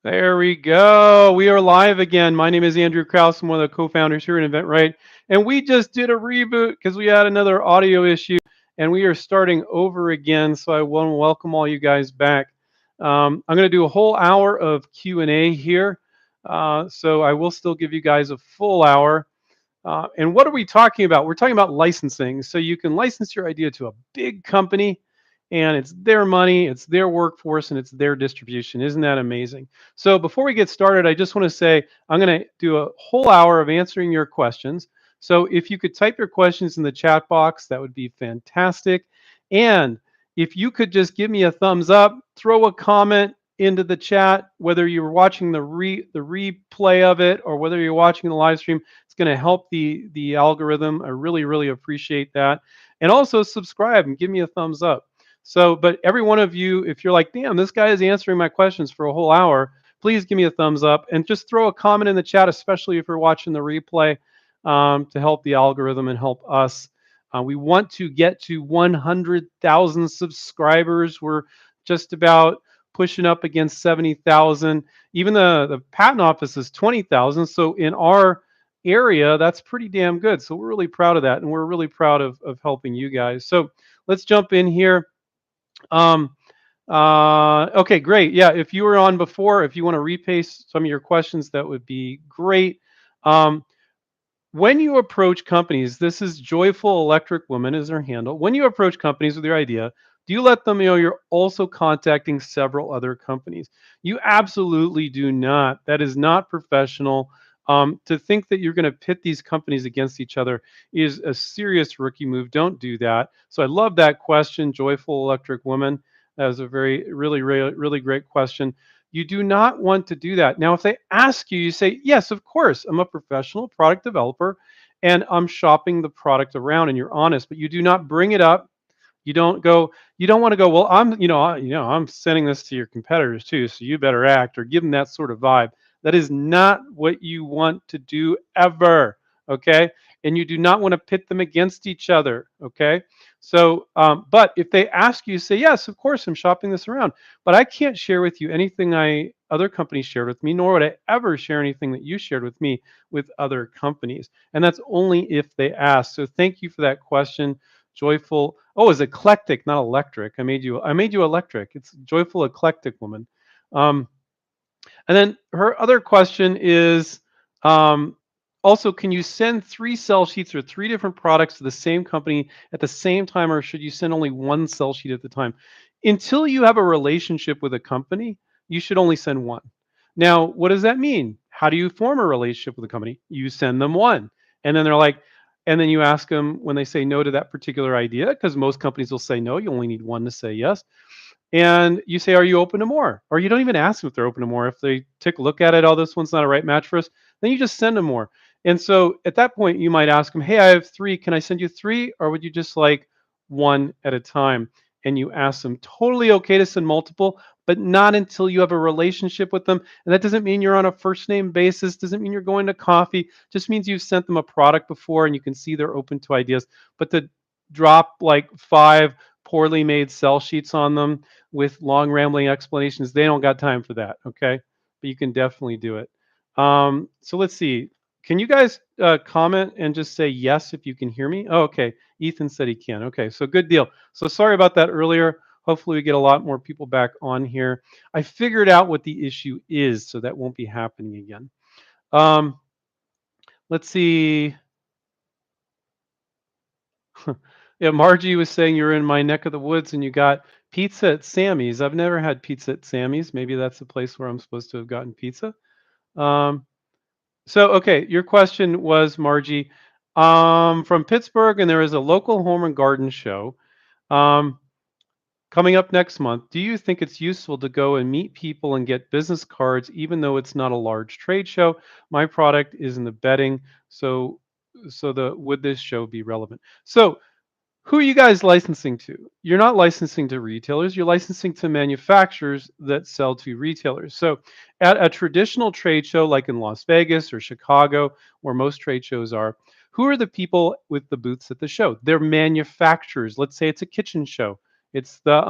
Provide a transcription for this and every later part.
There we go. We are live again. My name is Andrew Krause. I'm one of the co-founders here at InventRight. And we just did a reboot because we had another audio issue and we are starting over again. So I want to welcome all you guys back. I'm going to do a whole hour of Q&A here. So I will still give you guys a full hour. And what are we talking about? We're talking about licensing. So you can license your idea to a big company and it's their money, it's their workforce, and it's their distribution. Isn't that amazing? So before we get started, I just want to say I'm going to do a whole hour of answering your questions. So if you could type your questions in the chat box, that would be fantastic. And if you could just give me a thumbs up, throw a comment into the chat, whether you're watching the replay of it or whether you're watching the live stream, it's going to help the algorithm. I really appreciate that. And also subscribe and give me a thumbs up. So, but every one of you, if you're like, damn, this guy is answering my questions for a whole hour, please give me a thumbs up and just throw a comment in the chat, especially if you're watching the replay, to help the algorithm and help us. We want to get to 100,000 subscribers. We're just about pushing up against 70,000. Even the patent office is 20,000. So in our area, that's pretty damn good. So we're really proud of that. And we're really proud of helping you guys. So let's jump in here. Okay, great. Yeah, if you were on before, if you want to repaste some of your questions, that would be great. Um, when you approach companies, this is Joyful Electric Woman is her handle. When you approach companies with your idea, do you let them know you're also contacting several other companies? You absolutely do not. That is not professional. To think that you're going to pit these companies against each other is a serious rookie move. Don't do that. So I love that question, Joyful Electric Woman. That was a really great question. You do not want to do that. Now, if they ask you, you say, yes, of course, I'm a professional product developer and I'm shopping the product around, and you're honest, but you do not bring it up. You don't go, you don't want to go, well, I'm sending this to your competitors too, so you better act, or give them that sort of vibe. That is not what you want to do ever. Okay. And you do not want to pit them against each other. Okay. So, but if they ask you, say, yes, of course, I'm shopping this around, but I can't share with you anything other companies shared with me, nor would I ever share anything that you shared with me with other companies. And that's only if they ask. So thank you for that question. Joyful. Oh, it's eclectic, not electric. I made you electric. It's Joyful Eclectic Woman. Um, and then her other question is, um, also, can you send 3 sell sheets or 3 different products to the same company at the same time, or should you send only 1 sell sheet at the time? Until you have a relationship with a company, you should only send one. Now, what does that mean? How do you form a relationship with a company? You send them one. And then they're like, and then you ask them when they say no to that particular idea, because most companies will say no, you only need one to say yes. And you say, are you open to more? Or you don't even ask them if they're open to more. If they take a look at it, oh, this one's not a right match for us, then you just send them more. And so at that point, you might ask them, hey, I have 3. Can I send you 3? Or would you just like one at a time? And you ask them, totally okay to send multiple, but not until you have a relationship with them. And that doesn't mean you're on a first name basis, doesn't mean you're going to coffee, just means you've sent them a product before and you can see they're open to ideas. But to drop like 5 poorly made sell sheets on them with long rambling explanations, they don't got time for that. Okay, but you can definitely do it. So let's see. Can you guys comment and just say yes if you can hear me? Oh, okay. Ethan said he can. Okay, so good deal. So sorry about that earlier. Hopefully we get a lot more people back on here. I figured out what the issue is, so that won't be happening again. Um, let's see. Yeah, Margie was saying you're in my neck of the woods and you got pizza at Sammy's. I've never had pizza at Sammy's. Maybe that's the place where I'm supposed to have gotten pizza. Um, so, okay, your question was, Margie, from Pittsburgh, and there is a local home and garden show um, coming up next month. Do you think it's useful to go and meet people and get business cards, even though it's not a large trade show? My product is in the bedding, so would this show be relevant? So who are you guys licensing to? You're not licensing to retailers, you're licensing to manufacturers that sell to retailers. So at a traditional trade show like in Las Vegas or Chicago, where most trade shows are, who are the people with the booths at the show? They're manufacturers. Let's say it's a kitchen show. It's the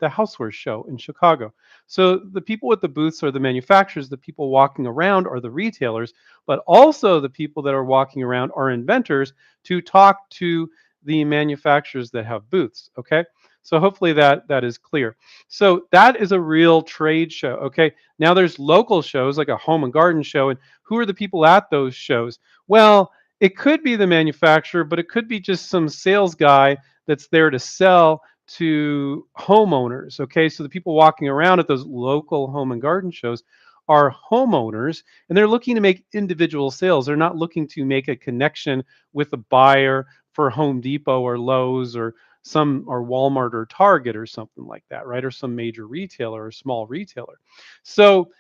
Housewares show in Chicago. So the people with the booths are the manufacturers. The people walking around are the retailers, but also the people that are walking around are inventors to talk to the manufacturers that have booths. Okay. So hopefully that is clear. So that is a real trade show. Okay. Now there's local shows like a home and garden show, and who are the people at those shows? Well, it could be the manufacturer, but it could be just some sales guy that's there to sell to homeowners. Okay, so the people walking around at those local home and garden shows are homeowners, and they're looking to make individual sales. They're not looking to make a connection with a buyer for Home Depot or Lowe's or some or Walmart or Target or something like that, right? Or some major retailer or small retailer. So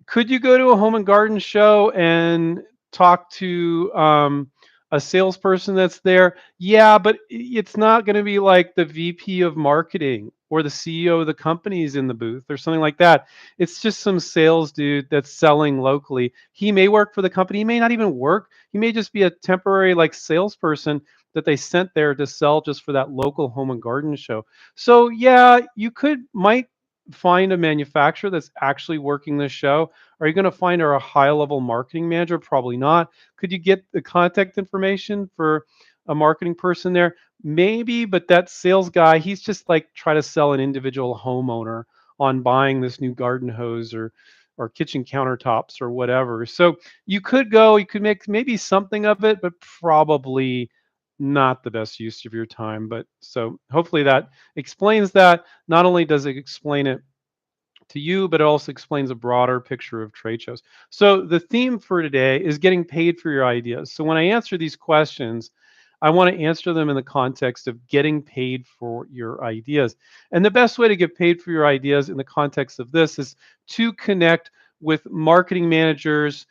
could you go to a home and garden show and talk to a salesperson that's there? Yeah, but it's not going to be like the VP of marketing or the CEO of the company's in the booth or something like that. It's just some sales dude that's selling locally. He may work for the company. He may not even work. He may just be a temporary like salesperson that they sent there to sell just for that local home and garden show. So yeah, you could might find a manufacturer that's actually working the show. Are you going to find her a high level marketing manager? Probably not. Could you get the contact information for a marketing person there? Maybe, but that sales guy, he's just like try to sell an individual homeowner on buying this new garden hose or kitchen countertops or whatever. So you could go, you could make maybe something of it, but probably not the best use of your time. But so hopefully that explains that. Not only does it explain it to you, but it also explains a broader picture of trade shows. So the theme for today is getting paid for your ideas. So when I answer these questions, I want to answer them in the context of getting paid for your ideas. And the best way to get paid for your ideas in the context of this is to connect with marketing managers.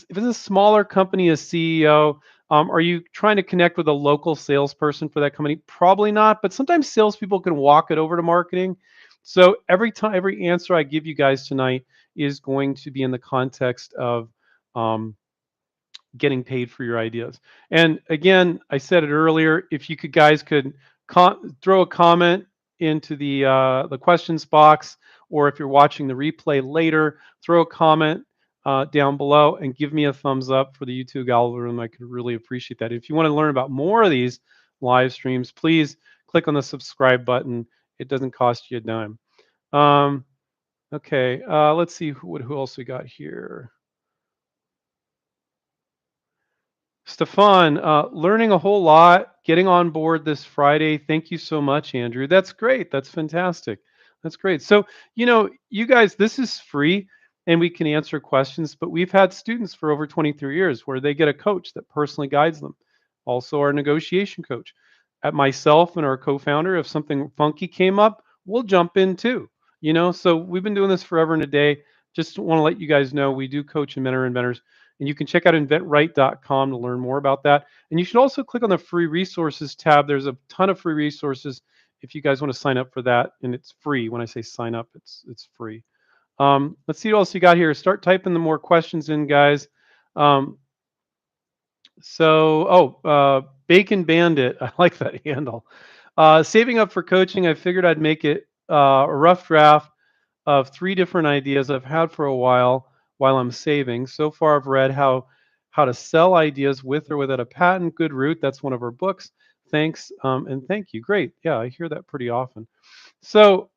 If it's a smaller company, a CEO, are you trying to connect with a local salesperson for that company? Probably not, but sometimes salespeople can walk it over to marketing. So every time, every answer I give you guys tonight is going to be in the context of um, getting paid for your ideas. And again, I said it earlier. If you could guys could throw a comment into the questions box, or if you're watching the replay later, throw a comment down below and give me a thumbs up for the YouTube algorithm. I could really appreciate that. If you want to learn about more of these live streams, please click on the subscribe button. It doesn't cost you a dime. Um, okay, let's see who else we got here. Stefan, learning a whole lot, getting on board this Friday. Thank you so much, Andrew. That's great. That's fantastic. That's great. So, you guys, this is free and we can answer questions, but we've had students for over 23 years where they get a coach that personally guides them. Also, our negotiation coach. At myself and our co founder, if something funky came up, we'll jump in too. So we've been doing this forever and a day. Just want to let you guys know we do coach and mentor inventors. And you can check out inventright.com to learn more about that. And you should also click on the free resources tab. There's a ton of free resources if you guys want to sign up for that. And it's free. When I say sign up, it's free. Let's see what else you got here. Start typing the more questions in, guys. Um, Bacon Bandit. I like that handle. Saving up for coaching, I figured I'd make it a rough draft of 3 different ideas I've had for a while I'm saving. So far, I've read how to sell ideas with or without a patent. Good route. That's one of our books. Thanks and thank you. Great. Yeah, I hear that pretty often. So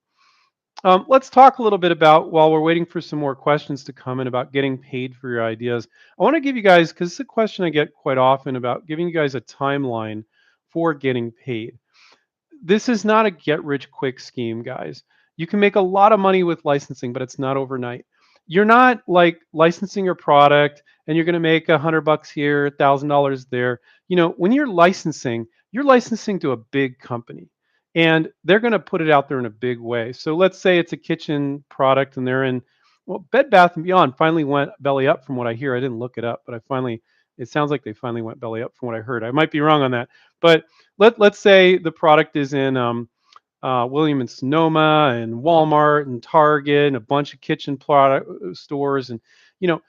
let's talk a little bit about, while we're waiting for some more questions to come in, about getting paid for your ideas. I want to give you guys, because it's a question I get quite often, about giving you guys a timeline for getting paid. This is not a get rich quick scheme, guys. You can make a lot of money with licensing, but it's not overnight. You're not like licensing your product and you're going to make $100 here, $1,000 there. When you're licensing to a big company and they're going to put it out there in a big way. So let's say it's a kitchen product and they're in, well, Bed Bath and Beyond finally went belly up from what I hear. I didn't look it up, but it sounds like they finally went belly up from what I heard. I might be wrong on that, but let's say the product is in William and Sonoma and Walmart and Target and a bunch of kitchen product stores. And you know,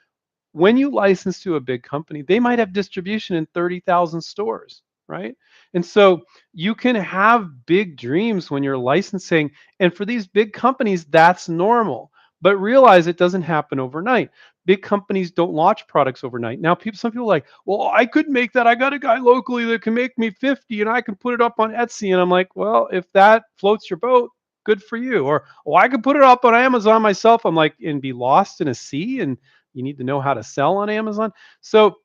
when you license to a big company, they might have distribution in 30,000 stores. right? And so you can have big dreams when you're licensing. And for these big companies, that's normal. But realize it doesn't happen overnight. Big companies don't launch products overnight. Now, some people are like, well, I could make that. I got a guy locally that can make me 50 and I can put it up on Etsy. And I'm like, well, if that floats your boat, good for you. Or, oh, I could put it up on Amazon myself. I'm like, and be lost in a sea. And you need to know how to sell on Amazon. So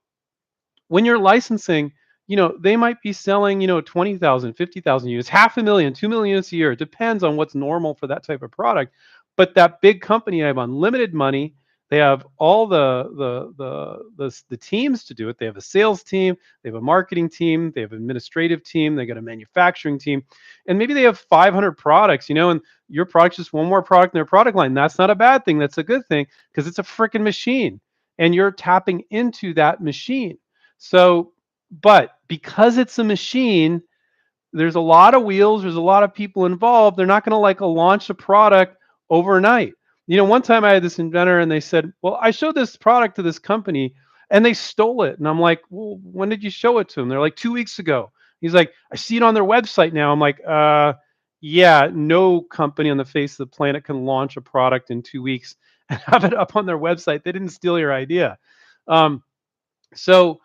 when you're licensing, they might be selling, 20,000, 50,000 units, half a million, 2 million units a year. It depends on what's normal for that type of product. But that big company, they have unlimited money. They have all the teams to do it. They have a sales team, they have a marketing team, they have an administrative team, they got a manufacturing team, and maybe they have 500 products, and your product's just one more product in their product line. That's not a bad thing. That's a good thing because it's a freaking machine, and you're tapping into that machine. So, but because it's a machine, there's a lot of wheels, there's a lot of people involved. They're not going to like launch a product overnight. One time I had this inventor and they said, well, I showed this product to this company and they stole it. And I'm like, well, when did you show it to them? They're like 2 weeks ago. He's like, I see it on their website now. I'm like, yeah, no company on the face of the planet can launch a product in 2 weeks and have it up on their website. They didn't steal your idea. Um, so,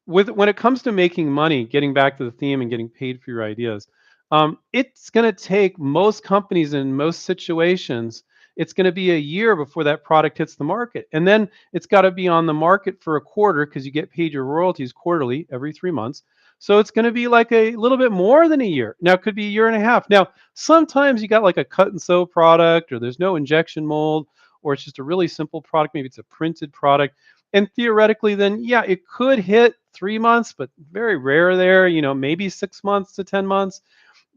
with when it comes to making money, getting back to the theme and getting paid for your ideas, it's going to take most companies in most situations. It's going to be a year before that product hits the market, and then it's got to be on the market for a quarter because you get paid your royalties quarterly every 3 months. So it's going to be like a little bit more than a year. Now it could be a year and a half. Now sometimes you got like a cut and sew product, or there's no injection mold, or it's just a really simple product. Maybe it's a printed product, and theoretically, then yeah, it could hit 3 months, but very rare there, maybe 6 months to 10 months.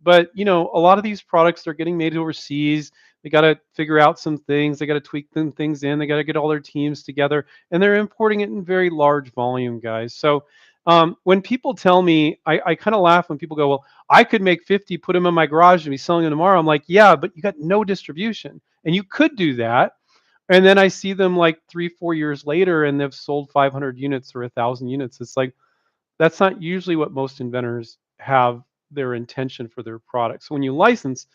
But, a lot of these products are getting made overseas. They got to figure out some things. They got to tweak them things in. They got to get all their teams together, and they're importing it in very large volume, guys. So when people tell me, I kind of laugh when people go, well, I could make 50, put them in my garage and be selling them tomorrow. I'm like, yeah, but you got no distribution. And you could do that, and then I see them like 3, 4 years later, and they've sold 500 units or 1,000 units. It's like that's not usually what most inventors have their intention for their products. So when you license,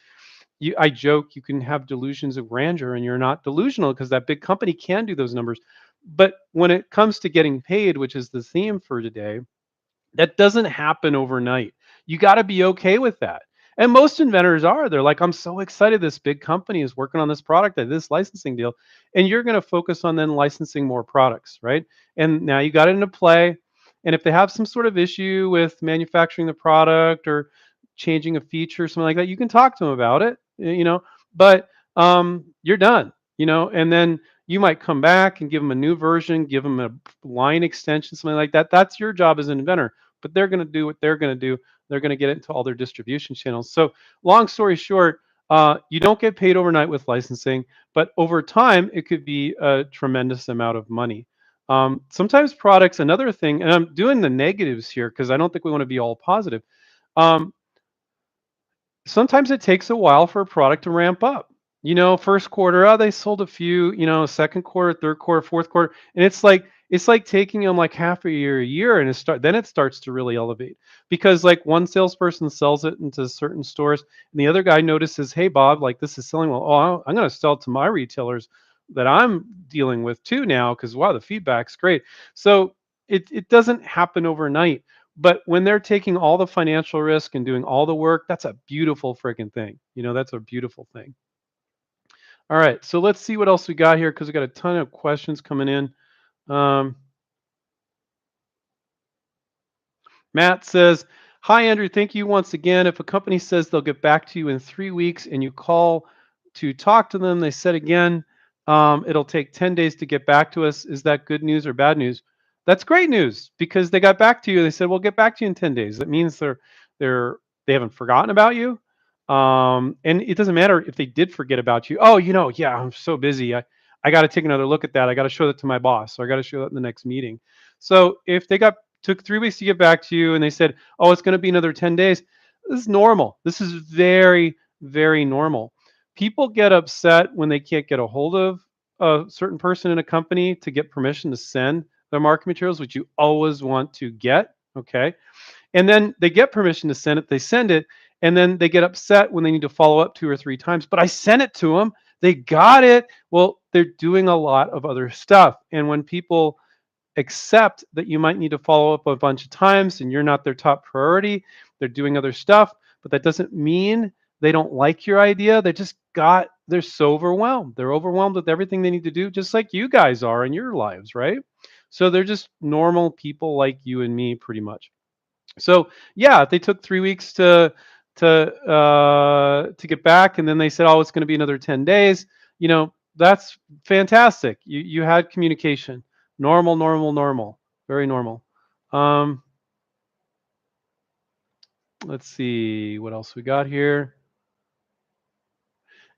I joke you can have delusions of grandeur, and you're not delusional because that big company can do those numbers. But when it comes to getting paid, which is the theme for today, that doesn't happen overnight. You got to be okay with that. And most inventors are. They're like, I'm so excited this big company is working on this product, this licensing deal. And you're going to focus on then licensing more products, right? And now you got it into play. And if they have some sort of issue with manufacturing the product or changing a feature or something like that, you can talk to them about it, but you're done, and then you might come back and give them a new version, give them a line extension, something like that. That's your job as an inventor, but they're going to do what they're going to do. They're going to get it into all their distribution channels. So long story short, you don't get paid overnight with licensing, but over time, it could be a tremendous amount of money. Sometimes products, another thing, and I'm doing the negatives here because I don't think we want to be all positive. Um, Sometimes it takes a while for a product to ramp up. First quarter, oh, they sold a few, second quarter, third quarter, fourth quarter. And it's like taking them like half a year, and then it starts to really elevate. Because like one salesperson sells it into certain stores, and the other guy notices, hey Bob, like this is selling well. Oh, I'm gonna sell it to my retailers that I'm dealing with too now, because wow, the feedback's great. So it doesn't happen overnight. But when they're taking all the financial risk and doing all the work, that's a beautiful freaking thing. That's a beautiful thing. All right, so let's see what else we got here because we got a ton of questions coming in. Um, Matt says, "Hi Andrew, thank you once again. If a company says they'll get back to you in 3 weeks and you call to talk to them, they said again, it'll take 10 days to get back to us. Is that good news or bad news?" That's great news because they got back to you. They said, "We'll get back to you in 10 days." That means they're they haven't forgotten about you. And it doesn't matter if they did forget about you. Oh, yeah, I'm so busy. I got to take another look at that. I got to show that to my boss, or I got to show that in the next meeting. So if they took 3 weeks to get back to you and they said, oh, it's going to be another 10 days, this is normal. This is very, very normal. People get upset when they can't get a hold of a certain person in a company to get permission to send their marketing materials, which you always want to get. Okay. And then they get permission to send it, they send it, and then they get upset when they need to follow up 2 or 3 times. But I sent it to them. They got it. Well, they're doing a lot of other stuff. And when people accept that you might need to follow up a bunch of times and you're not their top priority, they're doing other stuff, but that doesn't mean they don't like your idea. They're so overwhelmed. They're overwhelmed with everything they need to do, just like you guys are in your lives, right? So they're just normal people like you and me, pretty much. So yeah, they took 3 weeks to get back, and then they said, "Oh, it's going to be another 10 days." That's fantastic. You had communication. Normal, normal, normal. Very normal. Um, let's see what else we got here.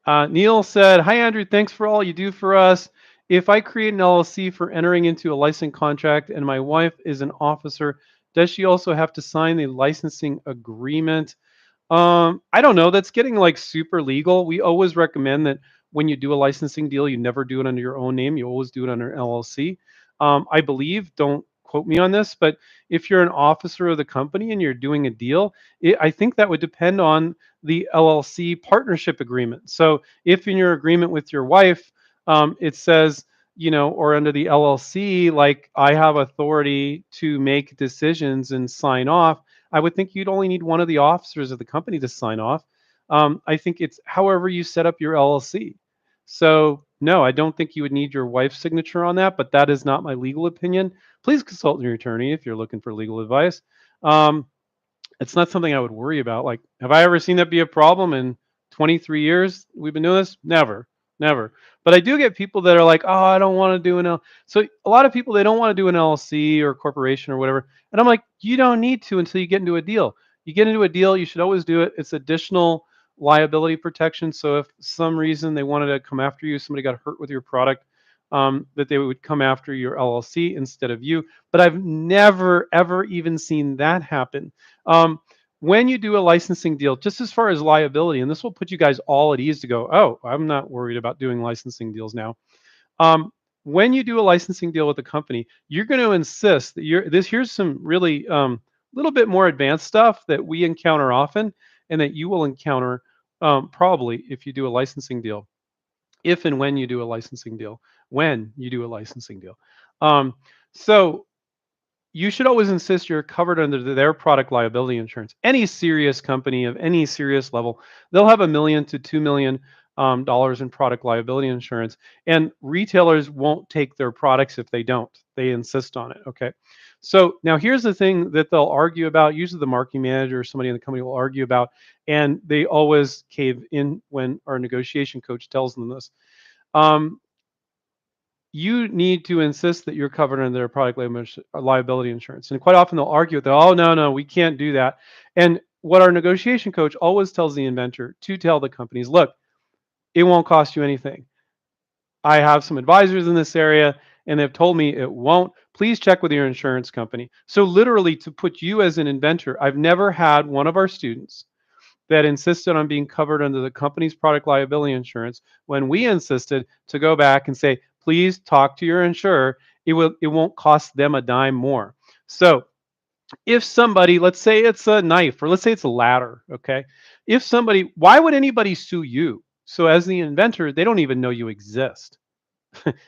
Neil said, "Hi Andrew, thanks for all you do for us. If I create an LLC for entering into a license contract and my wife is an officer, does she also have to sign the licensing agreement?" I don't know. That's getting like super legal. We always recommend that when you do a licensing deal, you never do it under your own name. You always do it under LLC. I believe, don't quote me on this, but if you're an officer of the company and you're doing a deal, I think that would depend on the LLC partnership agreement. So if in your agreement with your wife, it says, or under the LLC, like I have authority to make decisions and sign off, I would think you'd only need one of the officers of the company to sign off. I think it's however you set up your LLC. So, no, I don't think you would need your wife's signature on that, but that is not my legal opinion. Please consult your attorney if you're looking for legal advice. Um, it's not something I would worry about. Like, have I ever seen that be a problem in 23 years we've been doing this? Never, never. But I do get people that are like, oh, I don't want to do an L. So a lot of people, they don't want to do an LLC or corporation or whatever. And I'm like, you don't need to until you get into a deal. You get into a deal, you should always do it. It's additional liability protection. So if some reason they wanted to come after you, somebody got hurt with your product, that they would come after your LLC instead of you. But I've never, ever even seen that happen. Um, when you do a licensing deal, just as far as liability, and this will put you guys all at ease to go, oh, I'm not worried about doing licensing deals now. Um, when you do a licensing deal with a company, you're going to insist that here's some really little bit more advanced stuff that we encounter often and that you will encounter probably if you do a licensing deal, if and when you do a licensing deal, when you do a licensing deal. Um, so you should always insist you're covered under their product liability insurance. Any serious company of any serious level, they'll have $1 million to $2 million dollars in product liability insurance, and retailers won't take their products if they don't. They insist on it. Okay. So now here's the thing that they'll argue about. Usually the marketing manager or somebody in the company will argue about, and they always cave in when our negotiation coach tells them this. Um, you need to insist that you're covered under their product liability insurance. And quite often they'll argue with that, oh, no, no, we can't do that. And what our negotiation coach always tells the inventor to tell the companies, look, it won't cost you anything. I have some advisors in this area and they've told me it won't. Please check with your insurance company. So literally, to put you as an inventor, I've never had one of our students that insisted on being covered under the company's product liability insurance when we insisted to go back and say, please talk to your insurer. It won't cost them a dime more. So if somebody, let's say it's a knife or let's say it's a ladder, okay? If somebody, why would anybody sue you? So as the inventor, they don't even know you exist.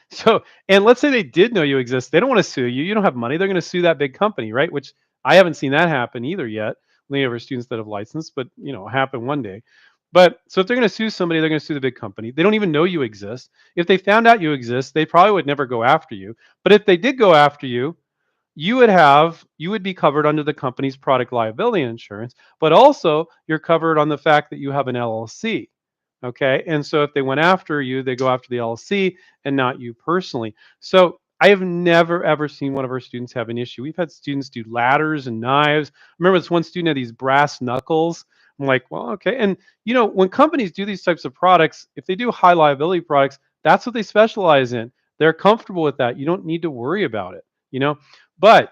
So, and let's say they did know you exist. They don't want to sue you. You don't have money. They're going to sue that big company, right? Which I haven't seen that happen either yet. Many of our students that have licensed, but happen one day. But so if they're going to sue somebody, they're going to sue the big company. They don't even know you exist. If they found out you exist, they probably would never go after you. But if they did go after you, you would be covered under the company's product liability insurance, but also you're covered on the fact that you have an LLC. Okay. And so if they went after you, they go after the LLC and not you personally. So I have never ever seen one of our students have an issue. We've had students do ladders and knives. I remember this one student had these brass knuckles. I'm like, well, okay. And when companies do these types of products, if they do high liability products, that's what they specialize in. They're comfortable with that. You don't need to worry about it, but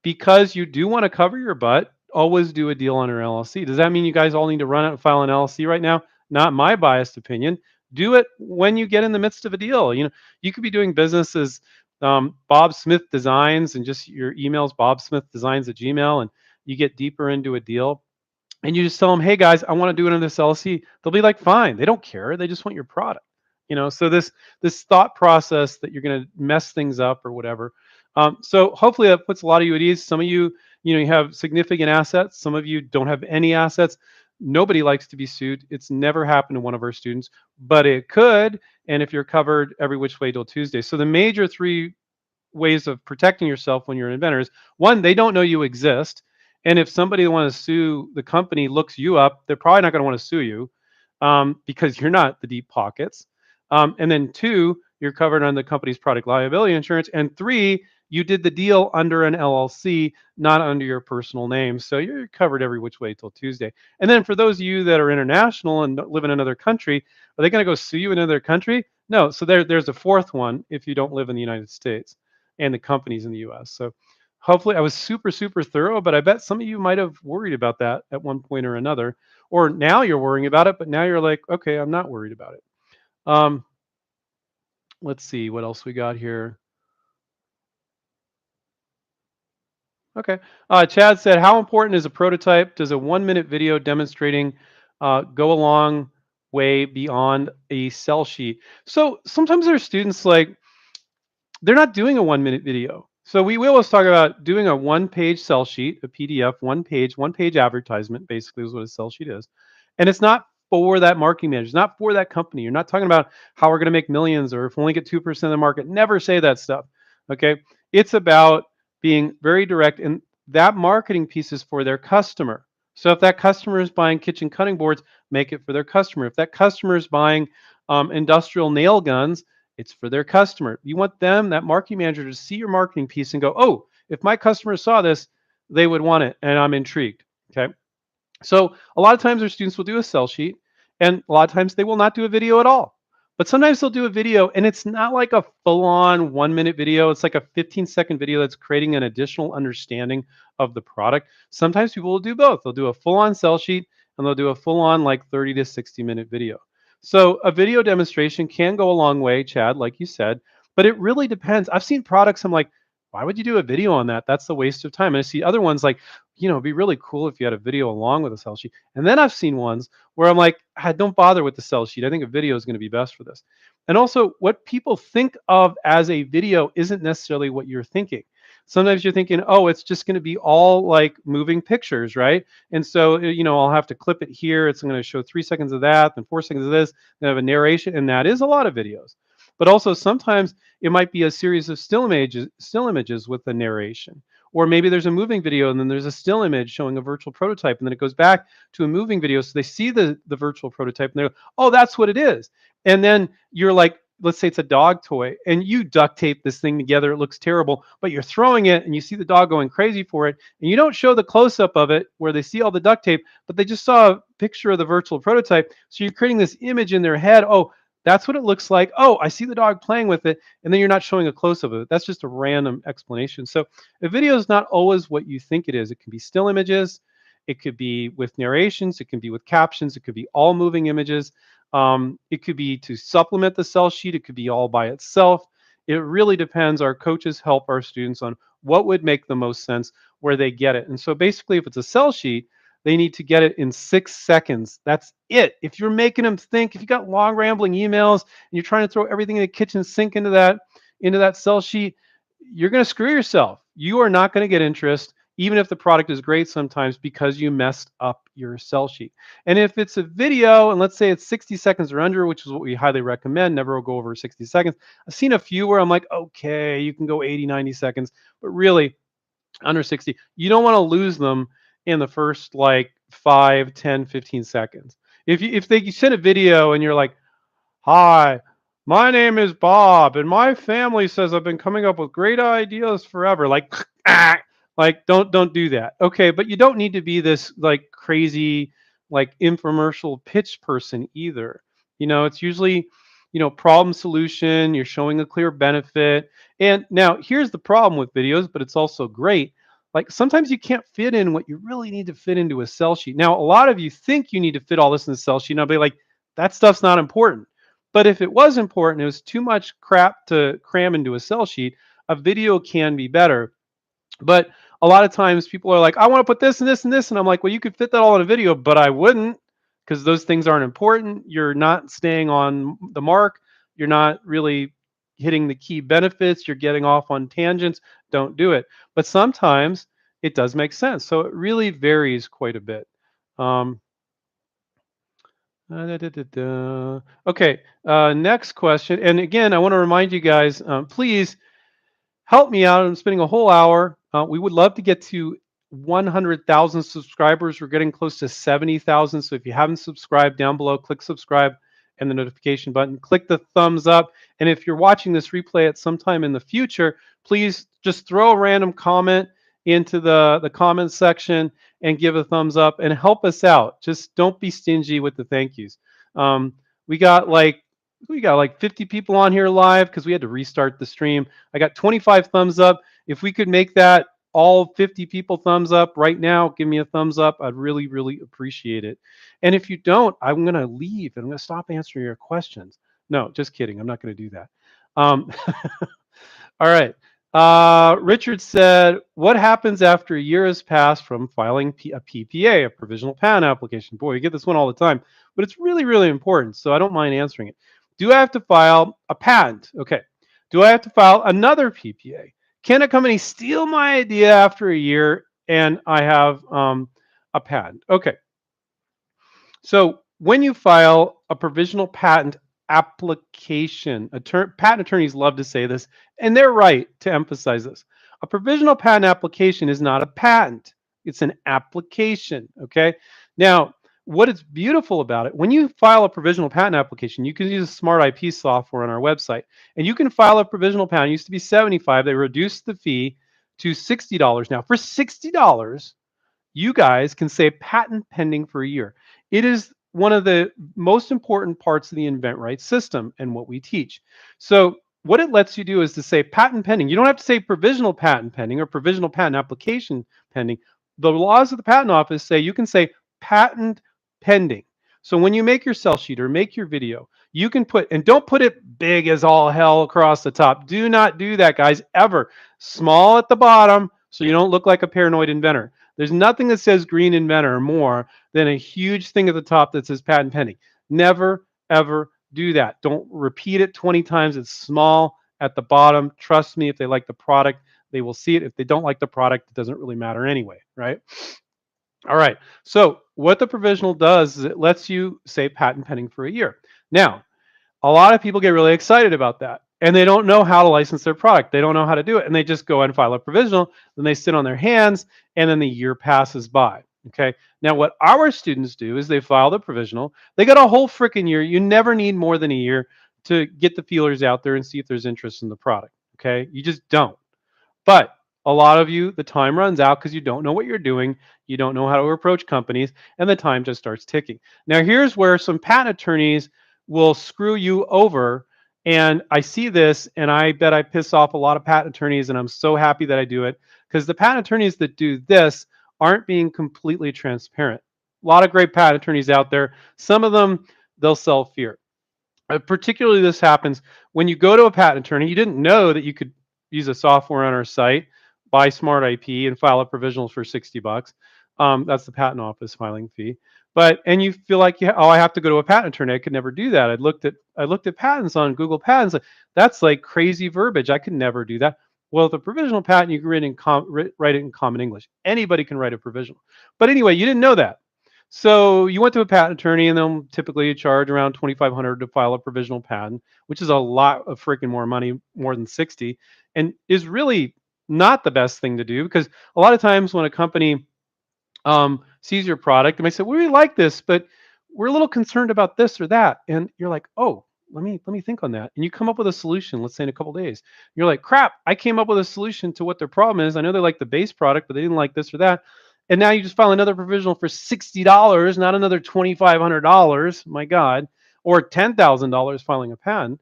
because you do want to cover your butt, always do a deal on your LLC. Does that mean you guys all need to run out and file an LLC right now? Not my biased opinion. Do it when you get in the midst of a deal. You could be doing business as Bob Smith Designs and just your emails, bobsmithdesigns@gmail.com. And you get deeper into a deal, and you just tell them, "Hey guys, I want to do it on this LLC." They'll be like, "Fine." They don't care. They just want your product. So this thought process that you're going to mess things up or whatever. So hopefully that puts a lot of you at ease. Some of you, you have significant assets. Some of you don't have any assets. Nobody likes to be sued. It's never happened to one of our students, but it could. And if you're covered every which way till Tuesday. So the major three ways of protecting yourself when you're an inventor is: one, they don't know you exist. And if somebody wants to sue the company looks you up, they're probably not going to want to sue you, because you're not the deep pockets. And then two, you're covered on the company's product liability insurance. And three, you did the deal under an LLC, not under your personal name. So you're covered every which way till Tuesday. And then for those of you that are international and live in another country, are they going to go sue you in another country? No. So there's a fourth one if you don't live in the United States and the companies in the US. So hopefully I was super, super thorough, but I bet some of you might have worried about that at one point or another. Or now you're worrying about it, but now you're like, okay, I'm not worried about it. Um, let's see what else we got here. Okay. Chad said, how important is a prototype? Does a 1 minute video demonstrating go a long way beyond a sell sheet? So sometimes there are students like, they're not doing a 1 minute video. So we always talk about doing a one-page sell sheet, a PDF, one page advertisement, basically is what a sell sheet is. And it's not for that marketing manager. It's not for that company. You're not talking about how we're going to make millions or if we only get 2% of the market. Never say that stuff. Okay. It's about being very direct. And that marketing piece is for their customer. So if that customer is buying kitchen cutting boards, make it for their customer. If that customer is buying industrial nail guns, it's for their customer. You want them, that marketing manager, to see your marketing piece and go, oh, if my customer saw this, they would want it. And I'm intrigued. Okay. So a lot of times our students will do a sell sheet, and a lot of times they will not do a video at all. But sometimes they'll do a video, and it's not like a full-on 1 minute video. It's like a 15-second video that's creating an additional understanding of the product. Sometimes people will do both. They'll do a full-on sell sheet, and they'll do a full-on like 30 to 60-minute video. So a video demonstration can go a long way, Chad, like you said, but it really depends. I've seen products I'm like, why would you do a video on that? That's a waste of time. And I see other ones like, it'd be really cool if you had a video along with a sell sheet. And then I've seen ones where I'm like, don't bother with the sell sheet. I think a video is going to be best for this. And also, what people think of as a video isn't necessarily what you're thinking. Sometimes you're thinking, oh, it's just going to be all like moving pictures, right? And so, I'll have to clip it here. It's going to show 3 seconds of that, then 4 seconds of this, then have a narration. And that is a lot of videos. But also sometimes it might be a series of still images with a narration. Or maybe there's a moving video and then there's a still image showing a virtual prototype, and then it goes back to a moving video. So they see the virtual prototype and they're, oh, that's what it is. And then you're like, let's say it's a dog toy and you duct tape this thing together. It looks terrible, but you're throwing it and you see the dog going crazy for it. And you don't show the close up of it where they see all the duct tape, but they just saw a picture of the virtual prototype. So you're creating this image in their head. Oh, that's what it looks like. Oh, I see the dog playing with it. And then you're not showing a close up of it. That's just a random explanation. So a video is not always what you think it is. It can be still images. It could be with narrations. It can be with captions. It could be all moving images. It could be to supplement the sell sheet. It could be all by itself. It really depends. Our coaches help our students on what would make the most sense where they get it. And so basically, if it's a sell sheet, they need to get it in 6 seconds. That's it. If you're making them think, if you got long rambling emails and you're trying to throw everything in the kitchen sink into that sell sheet, you're going to screw yourself. You are not going to get interest, even if the product is great sometimes, because you messed up your sell sheet. And if it's a video, and let's say it's 60 seconds or under, which is what we highly recommend, never will go over 60 seconds. I've seen a few where I'm like, okay, you can go 80, 90 seconds, but really under 60, you don't want to lose them in the first like 5, 10, 15 seconds. If they send a video and you're like, hi, my name is Bob, and my family says I've been coming up with great ideas forever. Like, like don't do that. Okay, but you don't need to be this like crazy like infomercial pitch person either. It's usually problem solution. You're showing a clear benefit. And now here's the problem with videos, but it's also great. Like sometimes you can't fit in what you really need to fit into a sell sheet. Now, a lot of you think you need to fit all this in a sell sheet, and I'll be like, that stuff's not important. But if it was important, it was too much crap to cram into a sell sheet, a video can be better. But a lot of times people are like, I want to put this and this and this. And I'm like, well, you could fit that all in a video, but I wouldn't, because those things aren't important. You're not staying on the mark. You're not really hitting the key benefits. You're getting off on tangents. Don't do it. But sometimes it does make sense. So it really varies quite a bit. Um, Okay, next question. And again, I want to remind you guys, please help me out. I'm spending a whole hour. We would love to get to 100,000 subscribers. We're getting close to 70,000. So if you haven't subscribed, down below, click subscribe and the notification button. Click the thumbs up. And if you're watching this replay at some time in the future, please just throw a random comment into the comment section and give a thumbs up and help us out. Just don't be stingy with the thank yous. Um, we got like we got like 50 people on here live because we had to restart the stream. I got 25 thumbs up. If we could make that all 50 people thumbs up right now, give me a thumbs up. I'd really, really appreciate it. And if you don't, I'm going to leave and I'm going to stop answering your questions. No, just kidding. I'm not going to do that. Um, all right. Richard said, what happens after a year has passed from filing a PPA, a provisional patent application? Boy, you get this one all the time, but it's really, really important. So I don't mind answering it. Do I have to file a patent? Okay. Do I have to file another PPA? Can a company steal my idea after a year and I have a patent? Okay. So when you file a provisional patent application, patent attorneys love to say this, and they're right to emphasize this. A provisional patent application is not a patent. It's an application, okay? Now, what is beautiful about it, when you file a provisional patent application, you can use smart IP software on our website, and you can file a provisional patent. It used to be $75. They reduced the fee to $60 now. For $60, you guys can say patent pending for a year. It is one of the most important parts of the InventRight system and what we teach. So what it lets you do is to say patent pending. You don't have to say provisional patent pending or provisional patent application pending. The laws of the patent office say you can say patent pending. So when you make your sell sheet or make your video, you can put, and don't put it big as all hell across the top. Do not do that, guys, ever. Small at the bottom so you don't look like a paranoid inventor. There's nothing that says green inventor more than a huge thing at the top that says patent pending. Never, ever do that. Don't repeat it 20 times. It's small at the bottom. Trust me, if they like the product, they will see it. If they don't like the product, it doesn't really matter anyway, right? All right. So what the provisional does is it lets you say patent pending for a year. Now, a lot of people get really excited about that and they don't know how to license their product. They don't know how to do it. And they just go and file a provisional. Then they sit on their hands and then the year passes by. Okay. Now, what our students do is they file the provisional. They got a whole freaking year. You never need more than a year to get the feelers out there and see if there's interest in the product. Okay. You just don't. But a lot of you, the time runs out because you don't know what you're doing. You don't know how to approach companies, and the time just starts ticking. Now, here's where some patent attorneys will screw you over. And I see this, and I bet I piss off a lot of patent attorneys, and I'm so happy that I do it because the patent attorneys that do this aren't being completely transparent. A lot of great patent attorneys out there. Some of them, they'll sell fear. Particularly, this happens when you go to a patent attorney. You didn't know that you could use a software on our site, buy smart IP, and file a provisional for $60. That's the patent office filing fee. And you feel like, yeah, oh, I have to go to a patent attorney. I could never do that. I looked at patents on Google Patents. That's like crazy verbiage. I could never do that. Well, with a provisional patent, you can write it in common English. Anybody can write a provisional. But anyway, you didn't know that. So you went to a patent attorney, and they'll typically charge around $2,500 to file a provisional patent, which is a lot of freaking more money, more than 60, and is really not the best thing to do because a lot of times when a company sees your product, they might say, "We really like this, but we're a little concerned about this or that," and you're like, "Oh, let me think on that," and you come up with a solution. Let's say in a couple days, you're like, "Crap! I came up with a solution to what their problem is. I know they like the base product, but they didn't like this or that." And now you just file another provisional for $60, not another $2,500. My God, or $10,000 filing a patent.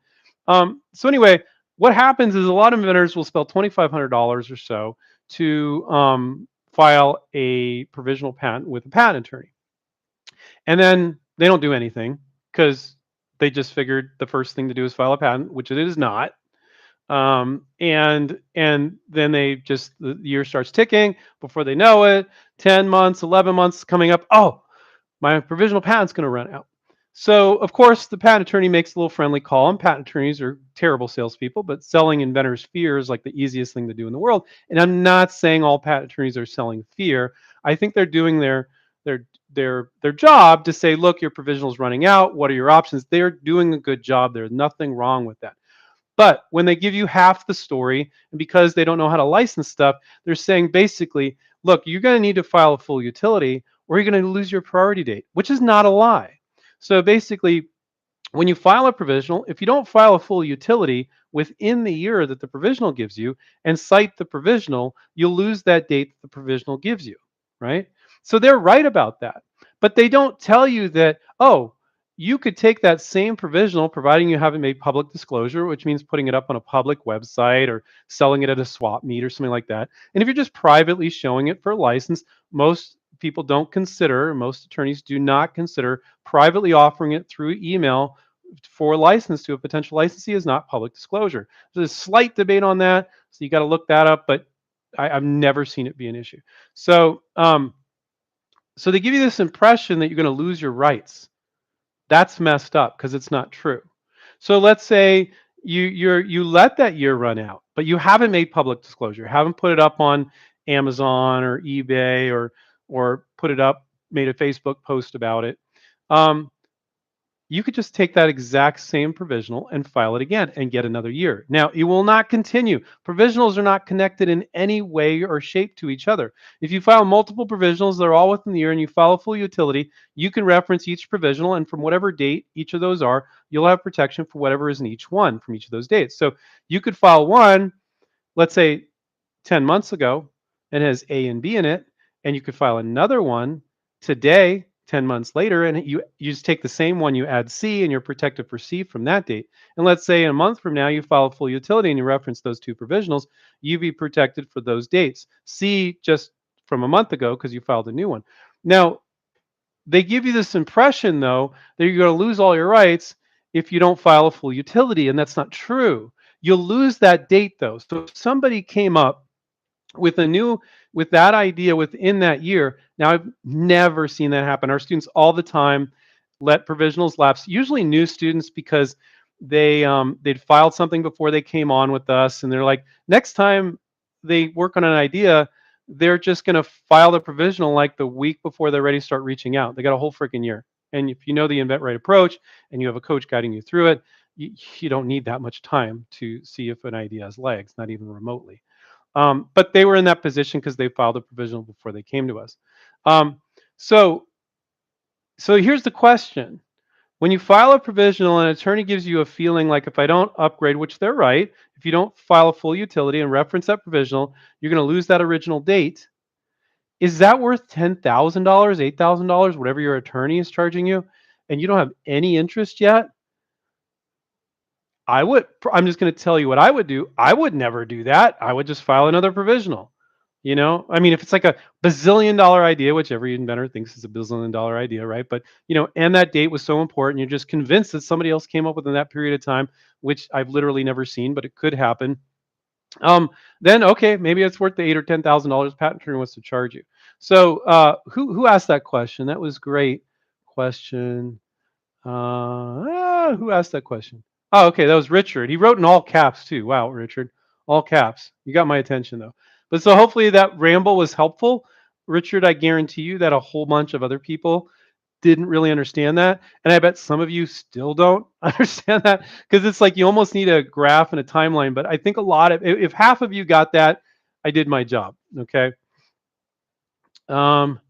So anyway, what happens is a lot of inventors will spend $2,500 or so to file a provisional patent with a patent attorney, and then they don't do anything because they just figured the first thing to do is file a patent, which it is not. And then the year starts ticking. Before they know it, 10 months, 11 months coming up. Oh, my provisional patent's going to run out. So, of course, the patent attorney makes a little friendly call, and patent attorneys are terrible salespeople, but selling inventors fear is like the easiest thing to do in the world. And I'm not saying all patent attorneys are selling fear. I think they're doing their their job to say, look, your provisional is running out. What are your options? They're doing a good job. There's nothing wrong with that. But when they give you half the story, and because they don't know how to license stuff, they're saying basically, look, you're going to need to file a full utility or you're going to lose your priority date, which is not a lie. So basically, when you file a provisional, if you don't file a full utility within the year that the provisional gives you and cite the provisional, you'll lose that date that the provisional gives you, right? So they're right about that. But they don't tell you that, oh, you could take that same provisional, providing you haven't made public disclosure, which means putting it up on a public website or selling it at a swap meet or something like that. And if you're just privately showing it for a license, most people don't consider, most attorneys do not consider privately offering it through email for license to a potential licensee is not public disclosure. There's a slight debate on that, so you got to look that up, but I've never seen it be an issue. So, so they give you this impression that you're going to lose your rights. That's messed up because it's not true. So let's say you let that year run out, but you haven't made public disclosure, haven't put it up on Amazon or eBay or put it up, made a Facebook post about it. Um, you could just take that exact same provisional and file it again and get another year. Now, it will not continue. Provisionals are not connected in any way or shape to each other. If you file multiple provisionals, they're all within the year, and you file a full utility, you can reference each provisional, and from whatever date each of those are, you'll have protection for whatever is in each one from each of those dates. So you could file one, let's say 10 months ago, and has A and B in it, and you could file another one today, 10 months later, and you just take the same one, you add C, and you're protected for C from that date. And let's say a month from now, you file a full utility and you reference those two provisionals, you be protected for those dates. C just from a month ago because you filed a new one. Now, they give you this impression, though, that you're going to lose all your rights if you don't file a full utility, and that's not true. You'll lose that date, though. So if somebody came up with a new with that idea within that year. Now I've never seen that happen. Our students all the time let provisionals lapse. Usually new students because they'd filed something before they came on with us, and they're like, next time they work on an idea, they're just going to file the provisional like the week before they're ready to start reaching out. They got a whole freaking year. And if you know the InventRight approach and you have a coach guiding you through it, you don't need that much time to see if an idea has legs, not even remotely. But they were in that position because they filed a provisional before they came to us. Um, so, so here's the question: when you file a provisional, an attorney gives you a feeling like if I don't upgrade, which they're right, if you don't file a full utility and reference that provisional, you're going to lose that original date. Is that worth $10,000, $8,000, whatever your attorney is charging you, and you don't have any interest yet? I'm just going to tell you what I would do. I would never do that. I would just file another provisional. You know, I mean, if it's like a bazillion dollar idea, which every inventor thinks is a bazillion dollar idea, right? But, and that date was so important, you're just convinced that somebody else came up with in that period of time, which I've literally never seen, but it could happen. Then okay, maybe it's worth the $8,000 or $10,000 patent attorney wants to charge you. So, who asked that question? That was great question. Who asked that question? Oh, okay, that was Richard. He wrote in all caps too. Wow, Richard, all caps. You got my attention though. But so hopefully that ramble was helpful. Richard, I guarantee you that a whole bunch of other people didn't really understand that. And I bet some of you still don't understand that because it's like you almost need a graph and a timeline. But I think a lot of, if half of you got that, I did my job. Okay. Um,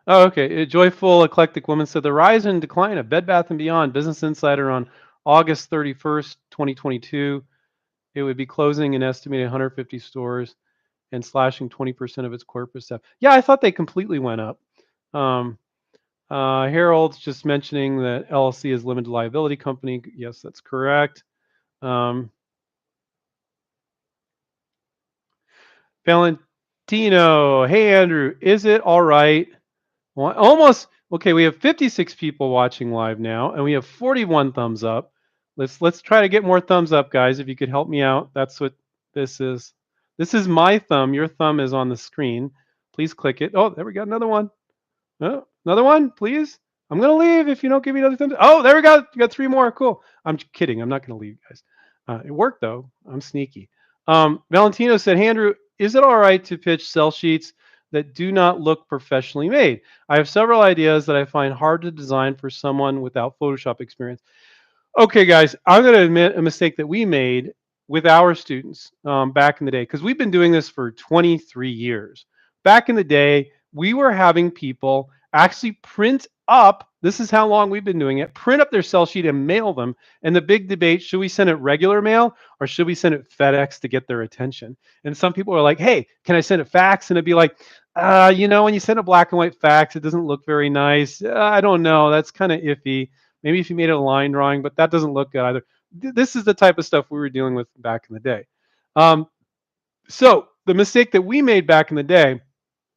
Oh, okay. A joyful, eclectic woman said the rise and decline of Bed Bath and Beyond. Business Insider on August 31st, 2022. It would be closing an estimated 150 stores and slashing 20% of its corporate staff. Yeah, I thought they completely went up. Um, Harold's just mentioning that LLC is limited liability company. Yes, that's correct. Um, Valentino, hey Andrew, is it all right? Well, almost okay. We have 56 people watching live now, and we have 41 thumbs up. Let's try to get more thumbs up, guys. If you could help me out, that's what this is. This is my thumb. Your thumb is on the screen. Please click it. Oh, there we go. Another one. Oh, another one, please. I'm gonna leave if you don't give me another thumbs. Oh, there we go. You got three more. Cool. I'm kidding. I'm not gonna leave, guys. It worked though. I'm sneaky. Valentino said, "Hey, Andrew, is it all right to pitch sell sheets that do not look professionally made? I have several ideas that I find hard to design for someone without Photoshop experience." Okay, guys, I'm going to admit a mistake that we made with our students back in the day because we've been doing this for 23 years. Back in the day, we were having people actually print up. This is how long we've been doing it. Print up their sell sheet and mail them. And the big debate: should we send it regular mail or should we send it FedEx to get their attention? And some people are like, "Hey, can I send it fax?" And it'd be like, when you send a black and white fax, it doesn't look very nice. I don't know. That's kind of iffy. Maybe if you made it a line drawing, but that doesn't look good either. This is the type of stuff we were dealing with back in the day. Um, so the mistake that we made back in the day,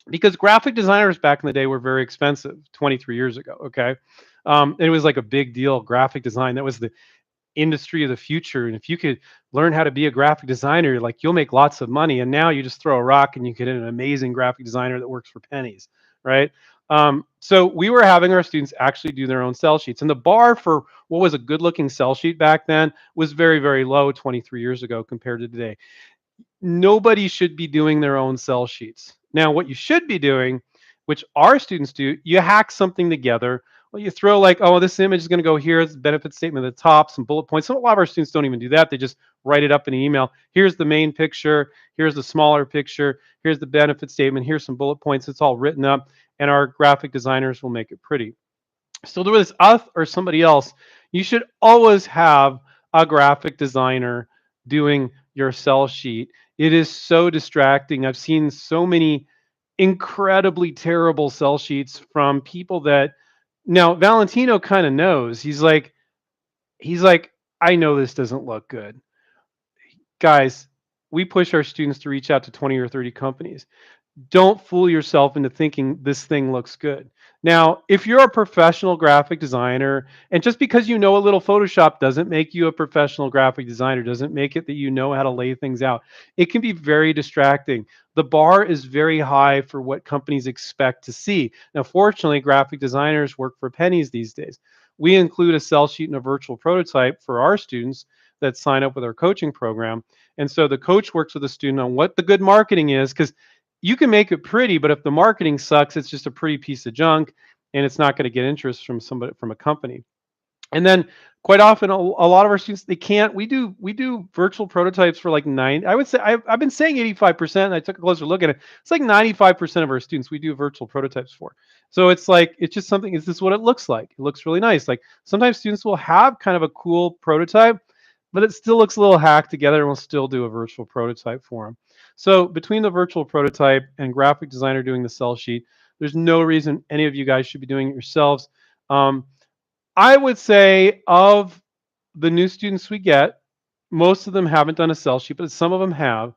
because graphic designers back in the day were very expensive 23 years ago. Okay. It was like a big deal. Graphic design, that was the industry of the future. And if you could learn how to be a graphic designer, like you'll make lots of money. And now you just throw a rock and you get an amazing graphic designer that works for pennies, right? So we were having our students actually do their own sell sheets. And the bar for what was a good looking sell sheet back then was very, very low 23 years ago compared to today. Nobody should be doing their own sell sheets. Now, what you should be doing, which our students do, you hack something together. Well, you throw like, oh, this image is going to go here. It's the benefit statement at the top, some bullet points. So a lot of our students don't even do that. They just write it up in an email. Here's the main picture. Here's the smaller picture. Here's the benefit statement. Here's some bullet points. It's all written up, and our graphic designers will make it pretty. So whether it's us or somebody else, you should always have a graphic designer doing your sell sheet. It is so distracting. I've seen so many incredibly terrible sell sheets from people that now Valentino kind of knows. He's like, I know this doesn't look good. Guys, we push our students to reach out to 20 or 30 companies. Don't fool yourself into thinking this thing looks good. Now, if you're a professional graphic designer, and just because you know a little Photoshop doesn't make you a professional graphic designer, doesn't make it that you know how to lay things out. It can be very distracting. The bar is very high for what companies expect to see. Now, fortunately, graphic designers work for pennies these days. We include a sell sheet and a virtual prototype for our students that sign up with our coaching program. And so the coach works with the student on what the good marketing is, because you can make it pretty, but if the marketing sucks, it's just a pretty piece of junk, and it's not going to get interest from somebody, from a company. And then quite often, a lot of our students, they can't. We do virtual prototypes for like nine. I would say I've been saying 85%. I took a closer look at it. It's like 95% of our students we do virtual prototypes for. So it's like it's just something. Is this what it looks like? It looks really nice. Like sometimes students will have kind of a cool prototype, but it still looks a little hacked together, and we'll still do a virtual prototype for them. So between the virtual prototype and graphic designer doing the sell sheet, there's no reason any of you guys should be doing it yourselves. Um, I would say of the new students we get, most of them haven't done a sell sheet, but some of them have.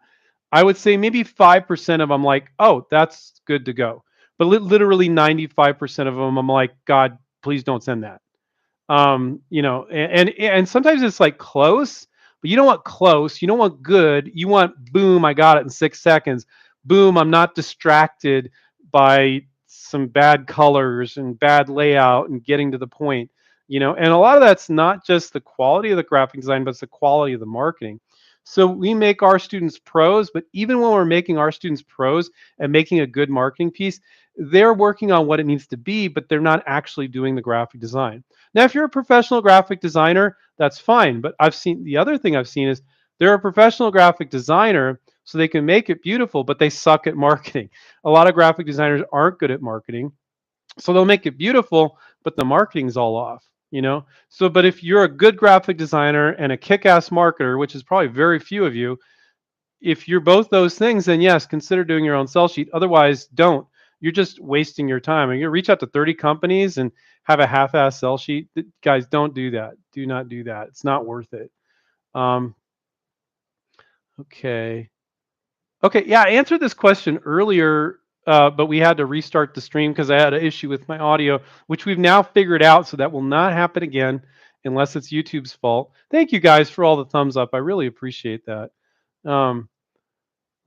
I would say maybe 5% of them like, oh, that's good to go. But literally 95% of them, I'm like, God, please don't send that. And sometimes it's like close, but you don't want close, you don't want good, you want boom, I got it in 6 seconds. Boom, I'm not distracted by some bad colors and bad layout and getting to the point. And a lot of that's not just the quality of the graphic design, but it's the quality of the marketing. So we make our students pros, but even when we're making our students pros and making a good marketing piece, they're working on what it needs to be, but they're not actually doing the graphic design. Now, if you're a professional graphic designer, that's fine. But the other thing I've seen is they're a professional graphic designer, so they can make it beautiful, but they suck at marketing. A lot of graphic designers aren't good at marketing, so they'll make it beautiful, but the marketing's all off. So, but if you're a good graphic designer and a kick-ass marketer, which is probably very few of you, if you're both those things, then yes, consider doing your own sell sheet. Otherwise, don't. You're just wasting your time. And you reach out to 30 companies and have a half-ass sell sheet. Guys, don't do that. Do not do that. It's not worth it. Um, okay. Okay. Yeah, I answered this question earlier, but we had to restart the stream because I had an issue with my audio, which we've now figured out. So that will not happen again. unless it's YouTube's fault. Thank you guys for all the thumbs up. I really appreciate that. Um,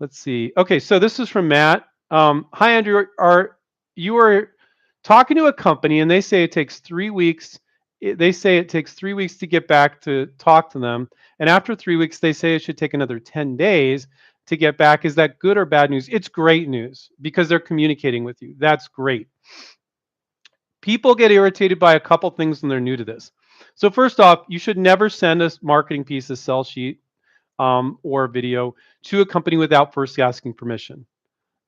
let's see. Okay, so this is from Matt. Hi Andrew, are you are talking to a company and they say it takes 3 weeks. They say it takes 3 weeks to get back to talk to them, and after 3 weeks, they say it should take another 10 days to get back. Is that good or bad news? It's great news because they're communicating with you. That's great. People get irritated by a couple things when they're new to this. So first off, you should never send a marketing piece, a sell sheet, or a video to a company without first asking permission.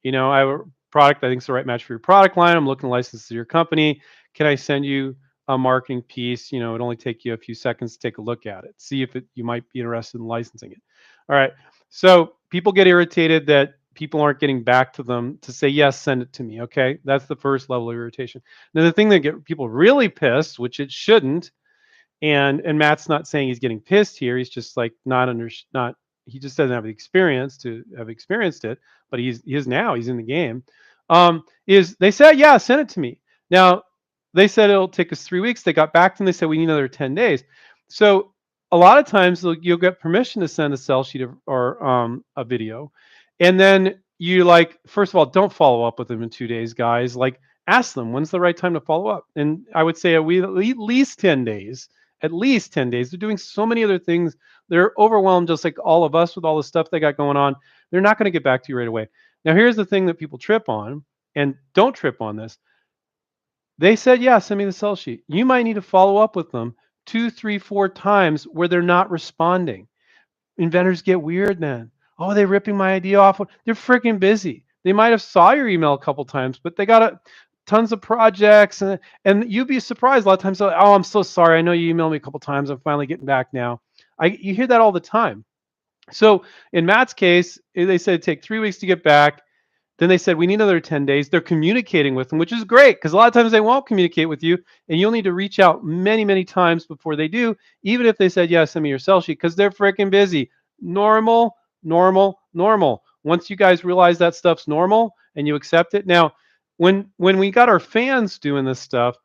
I have a product I think is the right match for your product line. I'm looking to license to your company. Can I send you a marketing piece? It only take you a few seconds to take a look at it, see if you might be interested in licensing it. All right. So people get irritated that people aren't getting back to them to say yes, send it to me. Okay, that's the first level of irritation. Now the thing that get people really pissed, which it shouldn't, and Matt's not saying he's getting pissed here. He's just like not he just doesn't have the experience to have experienced it, but he is now. He's in the game. Is they said, yeah, send it to me. Now they said it'll take us 3 weeks. They got back to them. They said we need another 10 days. So a lot of times you'll get permission to send a sell sheet or a video, and then you like first of all don't follow up with them in 2 days, guys. Like ask them when's the right time to follow up, and I would say we at least 10 days. At least 10 days. They're doing so many other things. They're overwhelmed, just like all of us with all the stuff they got going on. They're not going to get back to you right away. Now, here's the thing that people trip on, and don't trip on this. They said, yeah, send me the sell sheet. You might need to follow up with them 2, 3, 4 times where they're not responding. Inventors get weird then. Oh, they're ripping my idea off. They're freaking busy. They might have saw your email a couple times, but they got tons of projects, and you'd be surprised a lot of times. Like, oh, I'm so sorry. I know you emailed me a couple times. I'm finally getting back now. You hear that all the time. So in Matt's case, they said it'd take 3 weeks to get back. Then they said we need another 10 days. They're communicating with them, which is great because a lot of times they won't communicate with you, and you'll need to reach out many, many times before they do, even if they said, yeah, send me your sell sheet, because they're freaking busy. Normal, normal, normal. Once you guys realize that stuff's normal and you accept it. Now, when we got our fans doing this stuff,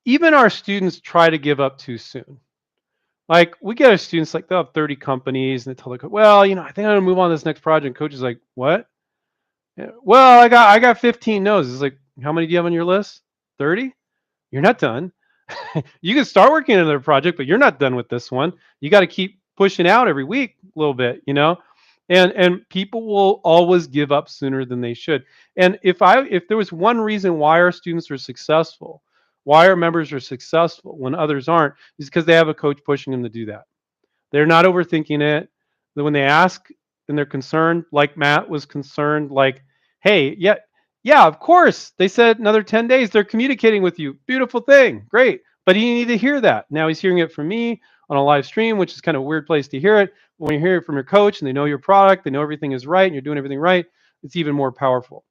even our students try to give up too soon. Like we get our students like they'll have 30 companies and they tell the coach, well, I think I'm gonna move on to this next project. Coach is like, what? Yeah, well, I got 15 no's. It's like, how many do you have on your list? 30? You're not done. You can start working on another project, but you're not done with this one. You got to keep pushing out every week a little bit. And people will always give up sooner than they should. And if there was one reason why our students are successful, why our members are successful when others aren't, is because they have a coach pushing them to do that. They're not overthinking it. When they ask and they're concerned, like Matt was concerned, like, hey, yeah, of course. They said another 10 days. They're communicating with you. Beautiful thing. Great. But you need to hear that. Now he's hearing it from me on a live stream, which is kind of a weird place to hear it. But when you hear it from your coach and they know your product, they know everything is right, and you're doing everything right, it's even more powerful.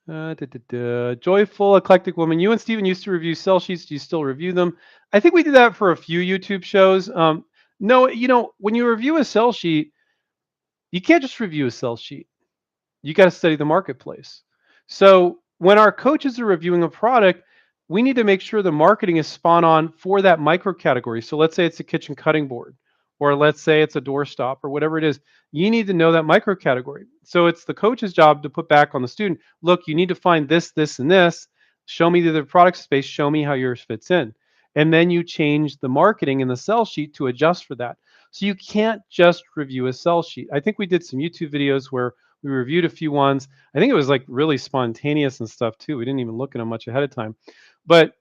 Joyful, eclectic woman. You and Steven used to review sell sheets. Do you still review them? I think we did that for a few YouTube shows. No, when you review a sell sheet, you can't just review a sell sheet. You got to study the marketplace. So when our coaches are reviewing a product, we need to make sure the marketing is spot on for that micro category. So let's say it's a kitchen cutting board, or let's say it's a doorstop, or whatever it is. You need to know that micro category. So it's the coach's job to put back on the student. Look, you need to find this, this, and this. Show me the other product space. Show me how yours fits in. And then you change the marketing in the sell sheet to adjust for that. So you can't just review a sell sheet. I think we did some YouTube videos where we reviewed a few ones. I think it was like really spontaneous and stuff too. We didn't even look at them much ahead of time. But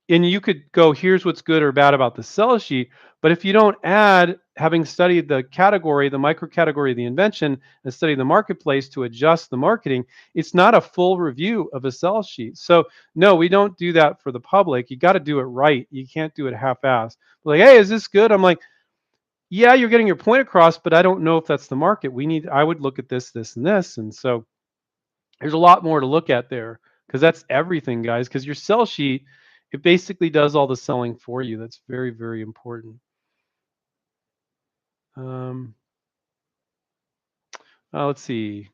and you could go, here's what's good or bad about the sell sheet. But if you don't add, having studied the category, the micro category of the invention, and study the marketplace to adjust the marketing, it's not a full review of a sell sheet. So no, we don't do that for the public. You got to do it right. You can't do it half-assed. Like, hey, is this good? I'm like, yeah, you're getting your point across, but I don't know if that's the market. I would look at this, this, and this. And so there's a lot more to look at there because that's everything, guys. Because your sell sheet, it basically does all the selling for you. That's very, very important. Let's see.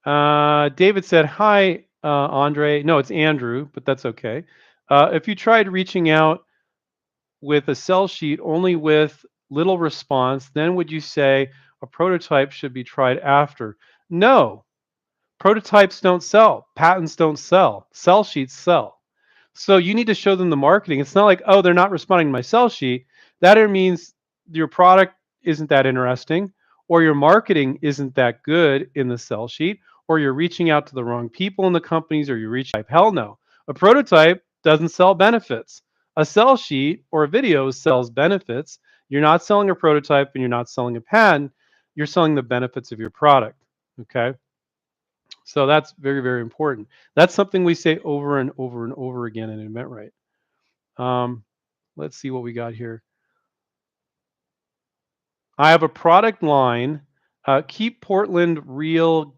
David said, hi, Andre. No, it's Andrew, but that's okay. If you tried reaching out with a sell sheet only with little response, then would you say a prototype should be tried after? No, prototypes don't sell, patents don't sell, sell sheets sell. So you need to show them the marketing. It's not like, oh, they're not responding to my sell sheet. That either means your product isn't that interesting, or your marketing isn't that good in the sell sheet, or you're reaching out to the wrong people in the companies, or you reach type. Hell no. A prototype doesn't sell benefits. A sell sheet or a video sells benefits. You're not selling a prototype and you're not selling a patent. You're selling the benefits of your product. Okay. So that's very, very important. That's something we say over and over and over again in InventRight. Um, let's see what we got here. I have a product line. Keep Portland Real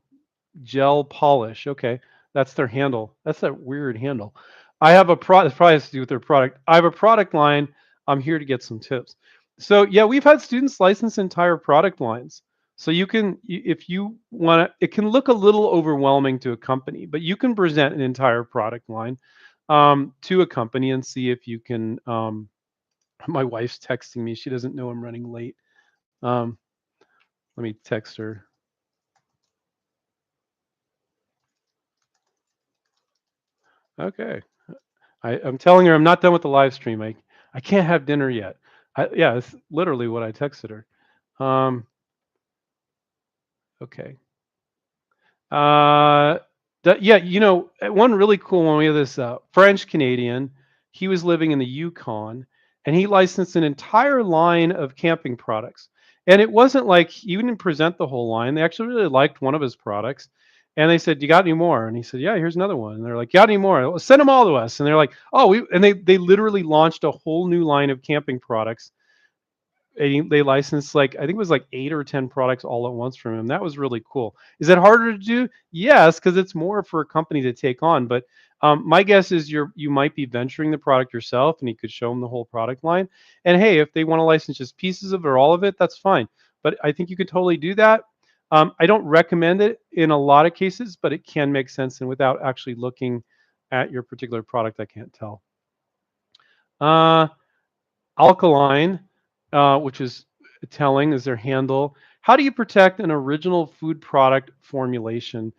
Gel Polish. Okay, that's their handle. That's a weird handle. I have a product. Probably has to do with their product. I have a product line. I'm here to get some tips. So yeah, we've had students license entire product lines. So you can, if you want to, it can look a little overwhelming to a company, but you can present an entire product line to a company and see if you can. My wife's texting me. She doesn't know I'm running late. Um, let me text her. Okay. I'm telling her I'm not done with the live stream. I can't have dinner yet. Yeah, it's literally what I texted her. Okay. Uh, yeah, one really cool one. We have this French Canadian. He was living in the Yukon, and he licensed an entire line of camping products. And it wasn't like he didn't present the whole line. They actually really liked one of his products, and they said, "You got any more?" And he said, "Yeah, here's another one." And they're like, "Got any more? Well, send them all to us." And they're like, "Oh, we." And they literally launched a whole new line of camping products. They licensed like I think it was like 8 or 10 products all at once from him. That was really cool. Is it harder to do? Yes, because it's more for a company to take on. But my guess is you might be venturing the product yourself, and you could show them the whole product line. And hey, if they want to license just pieces of it or all of it, that's fine. But I think you could totally do that. I don't recommend it in a lot of cases, but it can make sense. And without actually looking at your particular product, I can't tell. Uh, Alkaline, which is telling, is their handle. How do you protect an original food product formulation?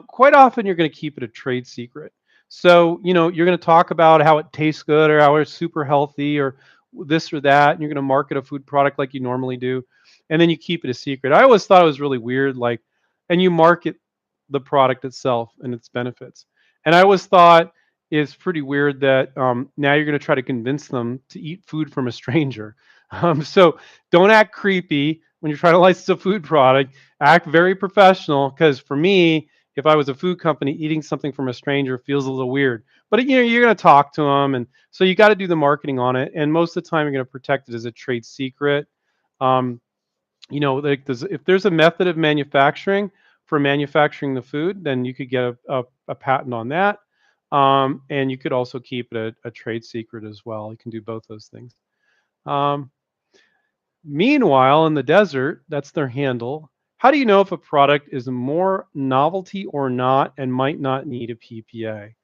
Quite often, you're going to keep it a trade secret. So, you're going to talk about how it tastes good or how it's super healthy or this or that, and you're going to market a food product like you normally do, and then you keep it a secret. I always thought it was really weird, like, and you market the product itself and its benefits. And I always thought it's pretty weird that now you're going to try to convince them to eat food from a stranger. So don't act creepy when you're trying to license a food product. Act very professional because for me, if I was a food company, eating something from a stranger feels a little weird. But you're going to talk to them, and so you got to do the marketing on it. And most of the time, you're going to protect it as a trade secret. Um, like if there's a method of manufacturing for manufacturing the food, then you could get a patent on that. And you could also keep it a trade secret as well. You can do both those things. Um, Meanwhile, in the desert, that's their handle. How do you know if a product is more novelty or not and might not need a PPA?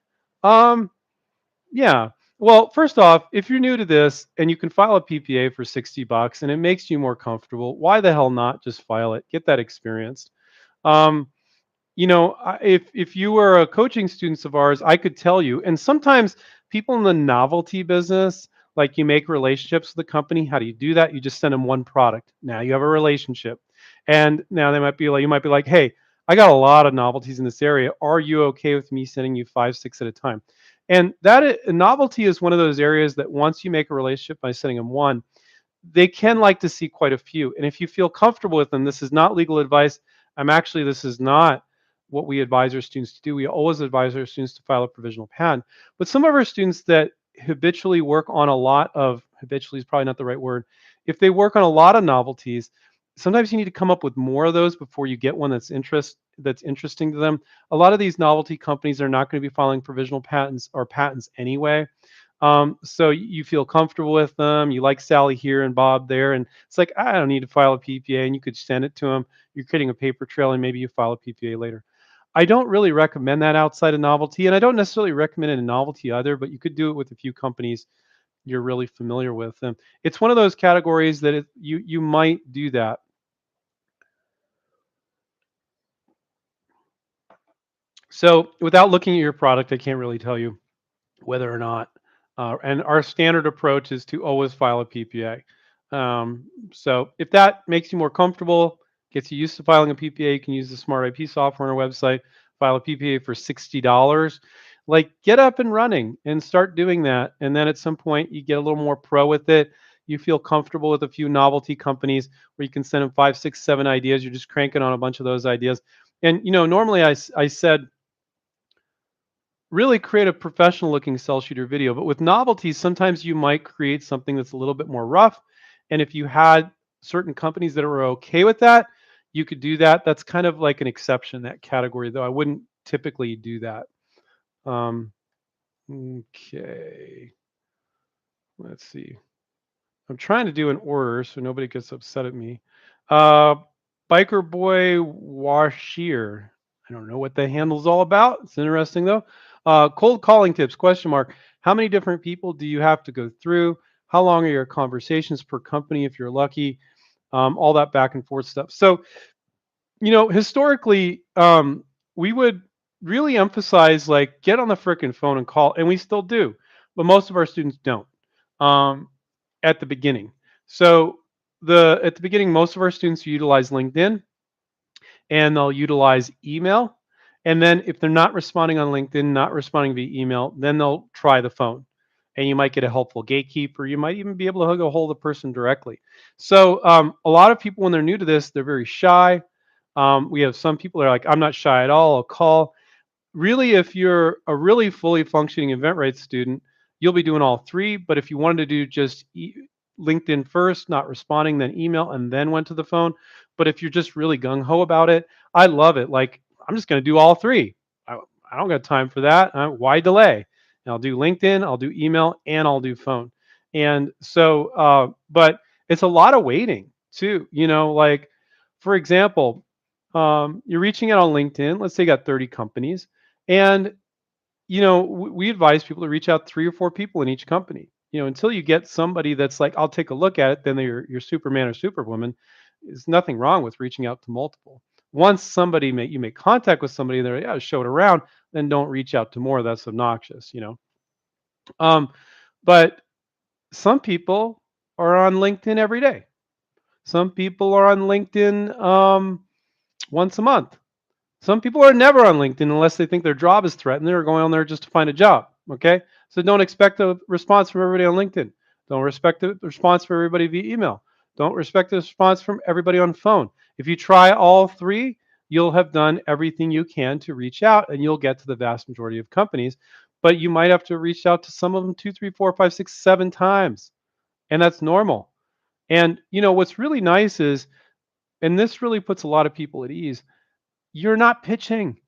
Um, yeah. Well, first off, if you're new to this and you can file a PPA for $60 and it makes you more comfortable, why the hell not just file it? Get that experience. Um, if you were a coaching students of ours, I could tell you. And sometimes people in the novelty business, like you make relationships with the company. How do you do that? You just send them one product. Now you have a relationship, and now they might be like, you might be like, hey, I got a lot of novelties in this area. Are you okay with me sending you 5, 6 at a time? And novelty is one of those areas that once you make a relationship by sending them one, they can like to see quite a few. And if you feel comfortable with them, this is not legal advice. This is not what we advise our students to do. We always advise our students to file a provisional patent. But some of our students that habitually work on a lot of, habitually is probably not the right word. If they work on a lot of novelties, sometimes you need to come up with more of those before you get one that's interesting to them. A lot of these novelty companies are not going to be filing provisional patents or patents anyway. So you feel comfortable with them. You like Sally here and Bob there, and it's like I don't need to file a PPA, and you could send it to them. You're creating a paper trail, and maybe you file a PPA later. I don't really recommend that outside of novelty, and I don't necessarily recommend it in novelty either, but you could do it with a few companies you're really familiar with. And it's one of those categories that you might do that. So without looking at your product, I can't really tell you whether or not. And our standard approach is to always file a PPA. So if that makes you more comfortable, gets you used to filing a PPA, you can use the Smart IP software on our website, file a PPA for $60. Like get up and running and start doing that. And then at some point you get a little more pro with it. You feel comfortable with a few novelty companies where you can send them five, six, seven ideas. You're just cranking on a bunch of those ideas. And normally I said really create a professional looking sell sheet or video. But with novelties, sometimes you might create something that's a little bit more rough. And if you had certain companies that were okay with that, you could do that. That's kind of like an exception, that category, though. I wouldn't typically do that. Um, okay. Let's see. I'm trying to do an order so nobody gets upset at me. Uh, Biker Boy Washir. I don't know what the handle's all about. It's interesting though. Cold calling tips? Question mark. How many different people do you have to go through? How long are your conversations per company if you're lucky? All that back and forth stuff. So historically, we would really emphasize like get on the frickin' phone and call, and we still do, but most of our students don't. Um, at the beginning. So at the beginning, most of our students utilize LinkedIn and they'll utilize email. And then if they're not responding on LinkedIn, not responding via email, then they'll try the phone. And you might get a helpful gatekeeper. You might even be able to get a hold of the person directly. So a lot of people, when they're new to this, they're very shy. We have some people that are like, I'm not shy at all. I'll call. Really, if you're a really fully functioning InventRight student, you'll be doing all three. But if you wanted to do just LinkedIn first, not responding, then email, and then went to the phone. But if you're just really gung ho about it, I love it. Like, I'm just going to do all three. I, I don't got time for that. Why delay? And I'll do LinkedIn, I'll do email, and I'll do phone. And so, but it's a lot of waiting too. Like, for example, you're reaching out on LinkedIn. Let's say you got 30 companies, and we advise people to reach out three or four people in each company. Until you get somebody that's like, I'll take a look at it, then they're your Superman or Superwoman. There's nothing wrong with reaching out to multiple. Once you make contact with somebody, they're like, yeah, show it around. Then don't reach out to more. That's obnoxious. Um, but some people are on LinkedIn every day. Some people are on LinkedIn once a month. Some people are never on LinkedIn unless they think their job is threatened. They're going on there just to find a job. Okay. So don't expect a response from everybody on LinkedIn. Don't respect the response from everybody via email. Don't respect the response from everybody on phone. If you try all three, you'll have done everything you can to reach out and you'll get to the vast majority of companies. But you might have to reach out to some of them two, three, four, five, six, seven times. And that's normal. And what's really nice is, and this really puts a lot of people at ease, you're not pitching.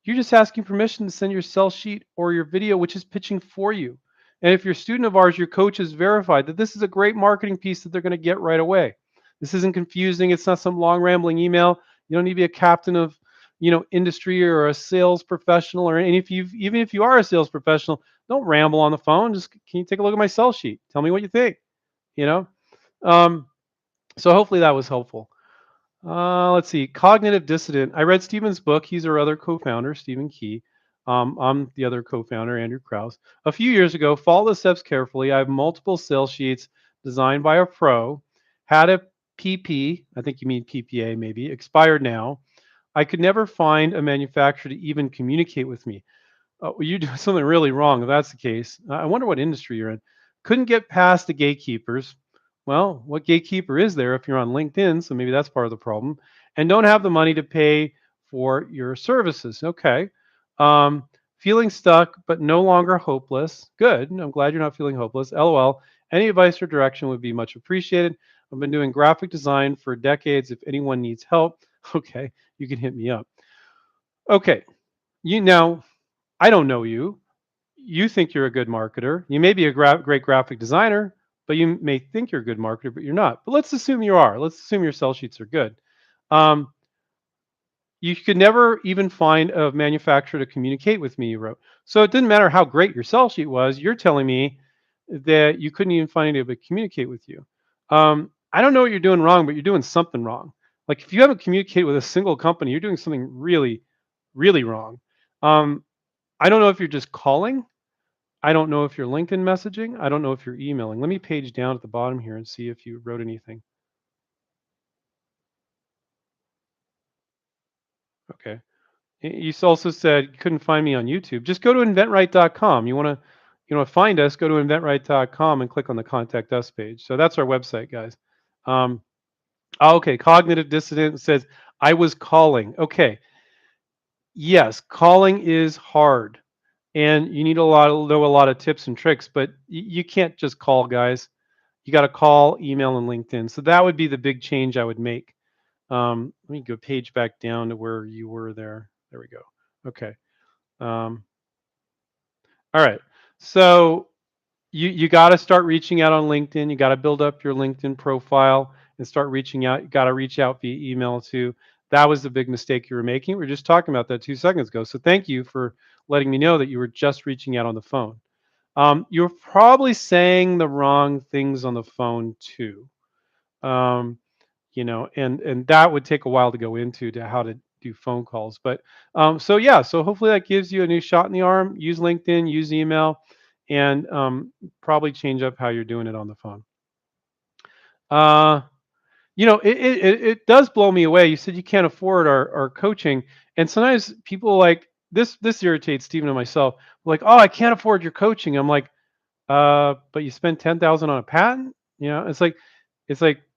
You're just asking permission to send your sell sheet or your video, which is pitching for you. And if you're a student of ours, your coach has verified that this is a great marketing piece that they're going to get right away. This isn't confusing. It's not some long rambling email. You don't need to be a captain of, industry or a sales professional, or even if you are a sales professional, don't ramble on the phone. Just can you take a look at my sell sheet? Tell me what you think. You know. Um, so hopefully that was helpful. Let's see. Cognitive Dissident. I read Stephen's book. He's our other co-founder, Stephen Key. I'm the other co-founder, Andrew Krause. A few years ago, follow the steps carefully. I have multiple sales sheets designed by a pro. Had a PP, I think you mean PPA maybe, expired now. I could never find a manufacturer to even communicate with me. Well, you're doing something really wrong if that's the case. I wonder what industry you're in. Couldn't get past the gatekeepers. Well, what gatekeeper is there if you're on LinkedIn? So maybe that's part of the problem. And don't have the money to pay for your services. Okay. Um, Feeling stuck, but no longer hopeless. Good. I'm glad you're not feeling hopeless. LOL. Any advice or direction would be much appreciated. I've been doing graphic design for decades. If anyone needs help, okay, you can hit me up. Okay. Now, I don't know you. You think you're a good marketer. You may be a great graphic designer, but you may think you're a good marketer, but you're not. But let's assume you are. Let's assume your sell sheets are good. Um, You could never even find a manufacturer to communicate with me, you wrote. So it didn't matter how great your sell sheet was. You're telling me that you couldn't even find anybody to communicate with you. I don't know what you're doing wrong, but you're doing something wrong. Like if you haven't communicated with a single company, you're doing something really, really wrong. Um, I don't know if you're just calling. I don't know if you're LinkedIn messaging. I don't know if you're emailing. Let me page down at the bottom here and see if you wrote anything. Okay. You also said you couldn't find me on YouTube. Just go to inventright.com. You want to find us, go to inventright.com and click on the contact us page. So that's our website, guys. Um, okay, cognitive dissonance says I was calling. Okay. Yes, calling is hard. And you need know a lot of tips and tricks, but you can't just call, guys. You got to call, email, and LinkedIn. So that would be the big change I would make. Let me go page back down to where you were there. There we go. Okay. Um, all right. So you got to start reaching out on LinkedIn. You got to build up your LinkedIn profile and start reaching out. You got to reach out via email too. That was the big mistake you were making. We were just talking about that 2 seconds ago. So thank you for letting me know that you were just reaching out on the phone. You're probably saying the wrong things on the phone too. Um, and that would take a while to go into to how to do phone calls. But so yeah, so hopefully that gives you a new shot in the arm. Use LinkedIn, use email, and probably change up how you're doing it on the phone. Uh, it does blow me away. You said you can't afford our coaching, and sometimes people like this irritates Stephen and myself. Like, oh, I can't afford your coaching. I'm like, but you spent 10,000 on a patent. It's like,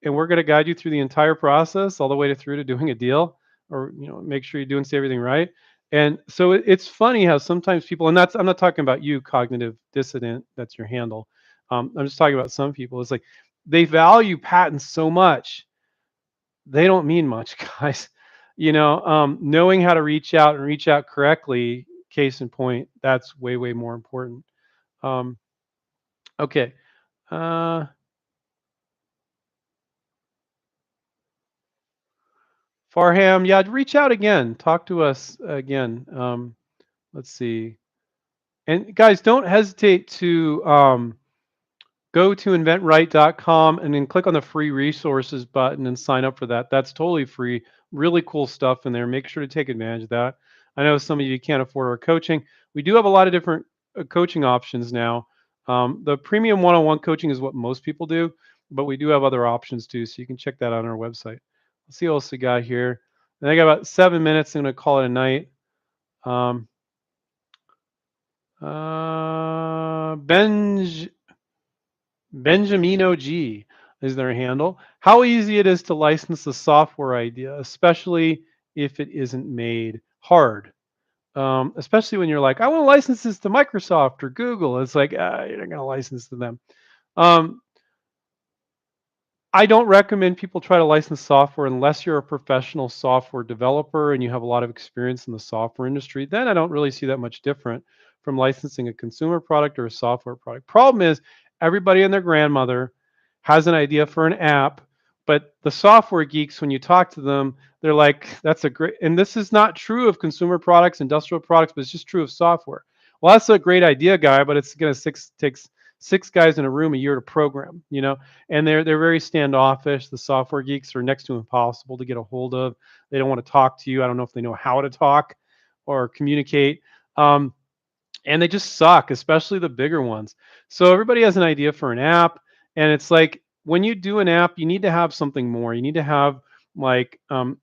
and we're going to guide you through the entire process, all the way to through to doing a deal, or make sure you're doing everything right. And so it's funny how sometimes people, and that's I'm not talking about you, cognitive dissident. That's your handle. I'm just talking about some people. It's like they value patents so much, they don't mean much, guys. Knowing how to reach out and reach out correctly. Case in point, that's way way more important. Um, okay. Uh, Farham, yeah, reach out again. Talk to us again. Let's see. And guys, don't hesitate to go to inventright.com and then click on the free resources button and sign up for that. That's totally free. Really cool stuff in there. Make sure to take advantage of that. I know some of you can't afford our coaching. We do have a lot of different coaching options now. The premium one-on-one coaching is what most people do, but we do have other options too. So you can check that out on our website. Let's see what else we got here. And I got about 7 minutes. I'm going to call it a night. Um, Benj Benjamino G is their handle. How easy it is to license a software idea, especially if it isn't made hard. Especially when you're like, I want to license this to Microsoft or Google. It's like, you're not going to license to them. Um, I don't recommend people try to license software unless you're a professional software developer and you have a lot of experience in the software industry. Then I don't really see that much different from licensing a consumer product or a software product. Problem is, everybody and their grandmother has an idea for an app, but the software geeks, when you talk to them, they're like, that's a great, and this is not true of consumer products, industrial products, but it's just true of software. Well, that's a great idea, guy, but it's going to takes 6 guys in a room a year to program, and they're very standoffish. The software geeks are next to impossible to get a hold of. They don't want to talk to you. I don't know if they know how to talk or communicate. Um, and they just suck, especially the bigger ones. So everybody has an idea for an app, and it's like when you do an app, you need to have something more. You need to have like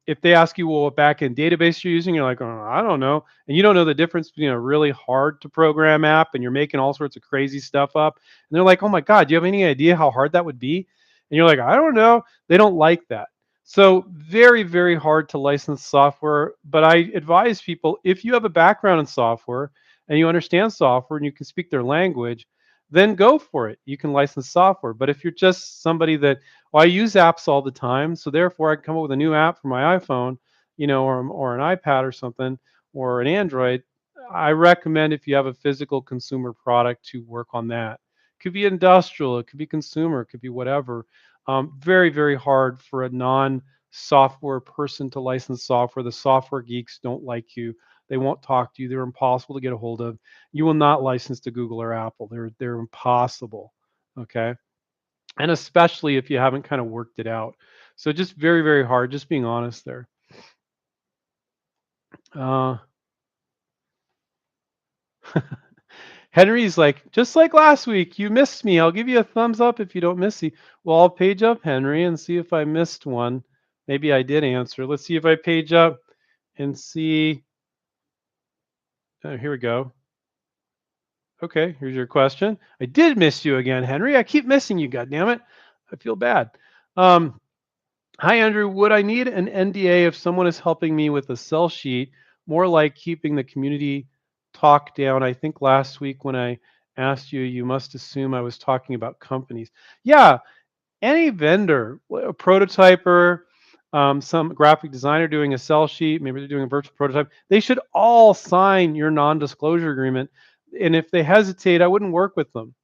if they ask you, well, what backend database you're using, you're like, oh, I don't know, and you don't know the difference between a really hard to program app and you're making all sorts of crazy stuff up, and they're like, oh my god, do you have any idea how hard that would be? And you're like, I don't know. They don't like that. So very, very hard to license software. But I advise people, if you have a background in software and you understand software and you can speak their language, then go for it. You can license software. But if you're just somebody that, well, I use apps all the time, so therefore I can come up with a new app for my iPhone, or an iPad or something, or an Android, I recommend if you have a physical consumer product to work on that. It could be industrial, it could be consumer, it could be whatever. Very, very hard for a non software person to license software. The software geeks don't like you. They won't talk to you. They're impossible to get a hold of. You will not license to Google or Apple. They're impossible. Okay. And especially if you haven't kind of worked it out. So just very, very hard. Just being honest there. Uh, Henry's like, just like last week, you missed me. I'll give you a thumbs up if you don't miss me. Well, I'll page up Henry and see if I missed one. Maybe I did answer. Let's see if I page up and see. Here we go. Okay, here's your question. I did miss you again, Henry. I keep missing you, God damn it. I feel bad. Um, Hi, Andrew. Would I need an NDA if someone is helping me with a sell sheet? More like keeping the community talk down. I think last week when I asked you, you must assume I was talking about companies. Yeah, any vendor, a prototyper, some graphic designer doing a sell sheet, maybe they're doing a virtual prototype, they should all sign your non disclosure agreement. And if they hesitate, I wouldn't work with them.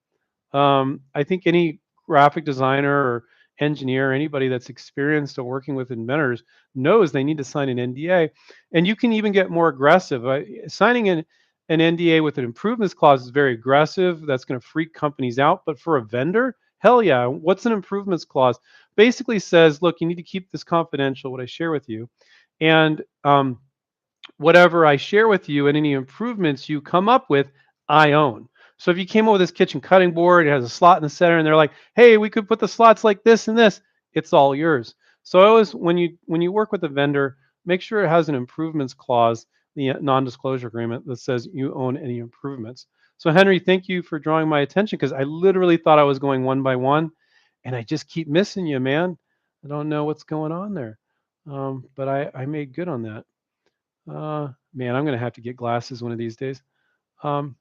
I think any graphic designer or engineer, anybody that's experienced at working with inventors knows they need to sign an NDA. And you can even get more aggressive. Signing an NDA with an improvements clause is very aggressive. That's going to freak companies out. But for a vendor, hell yeah. What's an improvements clause? Basically says, look, you need to keep this confidential, what I share with you. And whatever I share with you and any improvements you come up with, I own. So if you came up with this kitchen cutting board, it has a slot in the center, and they're like, "Hey, we could put the slots like this and this," it's all yours. So I always, when you work with a vendor, make sure it has an improvements clause, the non-disclosure agreement that says you own any improvements. So Henry, thank you for drawing my attention because I literally thought I was going one by one, and I just keep missing you, man. I don't know what's going on there, but I made good on that. Man, I'm gonna have to get glasses one of these days. Um,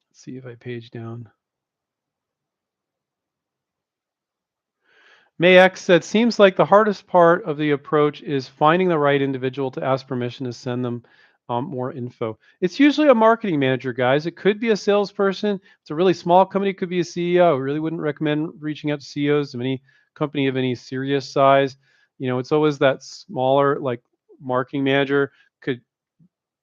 let's see if I page down. May X said, seems like the hardest part of the approach is finding the right individual to ask permission to send them more info. It's usually a marketing manager, guys. It could be a salesperson. It's a really small company, it could be a CEO. I really wouldn't recommend reaching out to CEOs of any company of any serious size. It's always that smaller, like marketing manager could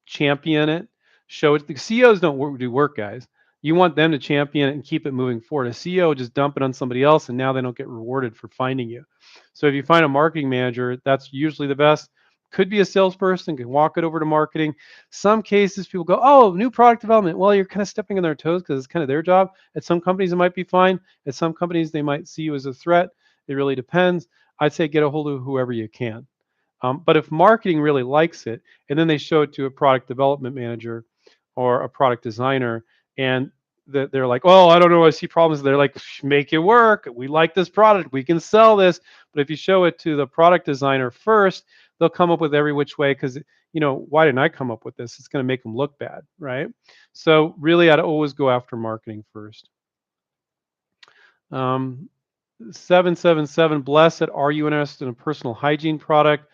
champion it, show it. The CEOs don't do work, guys. You want them to champion it and keep it moving forward. A CEO just dump it on somebody else, and now they don't get rewarded for finding you. So if you find a marketing manager, that's usually the best. Could be a salesperson, can walk it over to marketing. Some cases, people go, "Oh, new product development." Well, you're kind of stepping on their toes because it's kind of their job. At some companies, it might be fine. At some companies, they might see you as a threat. It really depends. I'd say get a hold of whoever you can. But if marketing really likes it, and then they show it to a product development manager or a product designer, and they're like, "Oh, I don't know, I see problems." They're like, "Make it work. We like this product. We can sell this." But if you show it to the product designer first, they'll come up with every which way because why didn't I come up with this? It's going to make them look bad, right? So really, I'd always go after marketing first. Um, 777 Blessed, are you interested in a personal hygiene product?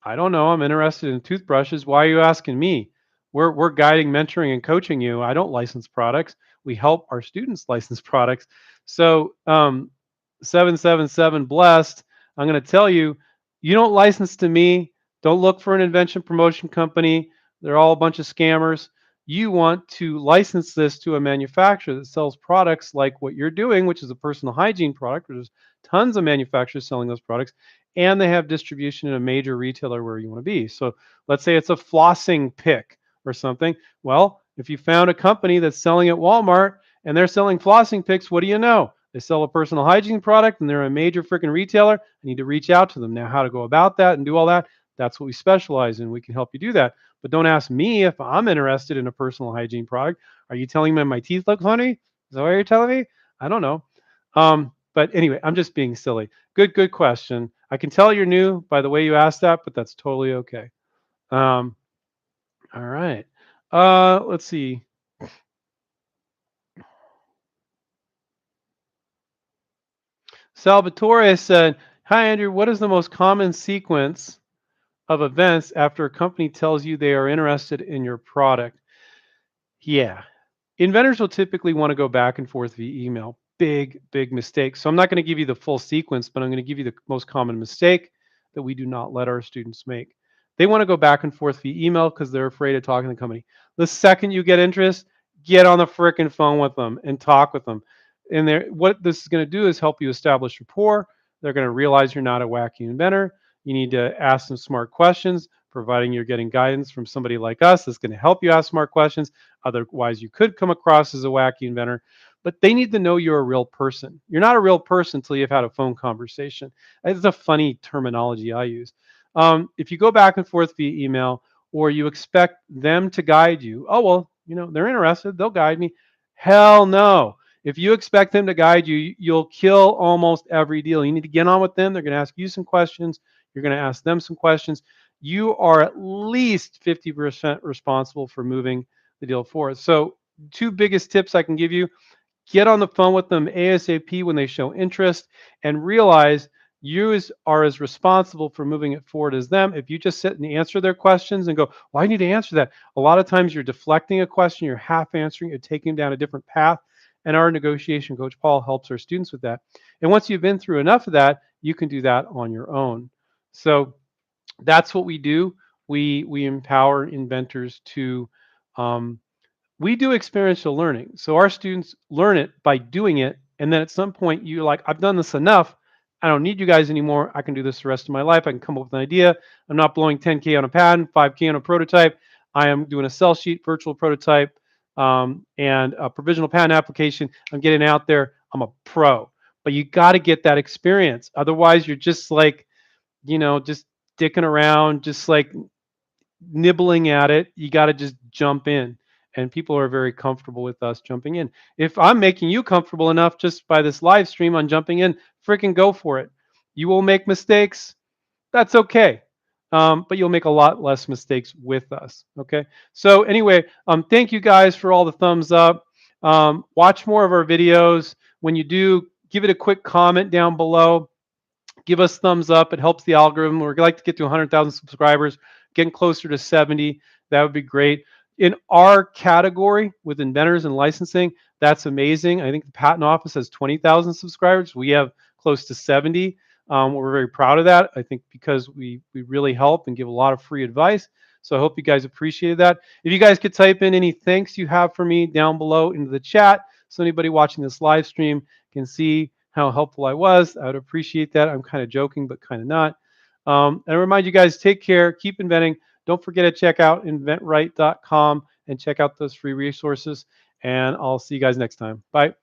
I don't know. I'm interested in toothbrushes. Why are you asking me? We're guiding, mentoring, and coaching you. I don't license products. We help our students license products. So 777 Blessed, I'm going to tell you, you don't license to me. Don't look for an invention promotion company. They're all a bunch of scammers. You want to license this to a manufacturer that sells products like what you're doing, which is a personal hygiene product. There's tons of manufacturers selling those products, and they have distribution in a major retailer where you want to be. So let's say it's a flossing pick or something. Well, if you found a company that's selling at Walmart and they're selling flossing picks, what do you know? They sell a personal hygiene product and they're a major freaking retailer. I need to reach out to them. Now, how to go about that and do all that, that's what we specialize in. We can help you do that. But don't ask me if I'm interested in a personal hygiene product. Are you telling me my teeth look funny? Is that what you're telling me? I don't know. But anyway, I'm just being silly. Good question. I can tell you're new by the way you asked that, but that's totally okay. All right. Let's see. Salvatore said, "Hi Andrew, what is the most common sequence of events after a company tells you they are interested in your product?" Yeah. Inventors will typically want to go back and forth via email. big mistake. So I'm not going to give you the full sequence, but I'm going to give you the most common mistake that we do not let our students make. They want to go back and forth via email because they're afraid of talking to the company. The second you get interest, get on the frickin' phone with them and talk with them. And what this is going to do is help you establish rapport. They're going to realize you're not a wacky inventor. You need to ask them smart questions, providing you're getting guidance from somebody like us that's going to help you ask smart questions. Otherwise, you could come across as a wacky inventor. But they need to know you're a real person. You're not a real person until you've had a phone conversation. It's a funny terminology I use. If you go back and forth via email, or you expect them to guide you, oh, well, they're interested, they'll guide me. Hell no. If you expect them to guide you, you'll kill almost every deal. You need to get on with them. They're going to ask you some questions. You're going to ask them some questions. You are at least 50% responsible for moving the deal forward. So, two biggest tips I can give you: get on the phone with them ASAP when they show interest, and realize you are as responsible for moving it forward as them. If you just sit and answer their questions and go, well, I need to answer that, a lot of times you're deflecting a question, you're half answering, you're taking them down a different path. And our negotiation coach, Paul, helps our students with that. And once you've been through enough of that, you can do that on your own. So that's what we do. We empower inventors to we do experiential learning. So our students learn it by doing it. And then at some point, you're like, I've done this enough. I don't need you guys anymore. I can do this the rest of my life. I can come up with an idea. I'm not blowing 10K on a patent, 5K on a prototype. I am doing a sell sheet, virtual prototype, and a provisional patent application. I'm getting out there. I'm a pro. But you got to get that experience. Otherwise, you're just like, just dicking around, just like nibbling at it. You got to just jump in. And people are very comfortable with us jumping in. If I'm making you comfortable enough just by this live stream on jumping in, freaking go for it. You will make mistakes. That's okay. But you'll make a lot less mistakes with us. Okay. So anyway, thank you guys for all the thumbs up. Watch more of our videos. When you do, give it a quick comment down below. Give us thumbs up. It helps the algorithm. We'd like to get to 100,000 subscribers, getting closer to 70. That would be great. In our category with inventors and licensing, that's amazing. I think the patent office has 20,000 subscribers. We have close to 70. We're very proud of that. I think because we really help and give a lot of free advice. So I hope you guys appreciated that. If you guys could type in any thanks you have for me down below into the chat, so anybody watching this live stream can see how helpful I was, I would appreciate that. I'm kind of joking, but kind of not. And I remind you guys, take care, keep inventing. Don't forget to check out inventright.com and check out those free resources. And I'll see you guys next time. Bye.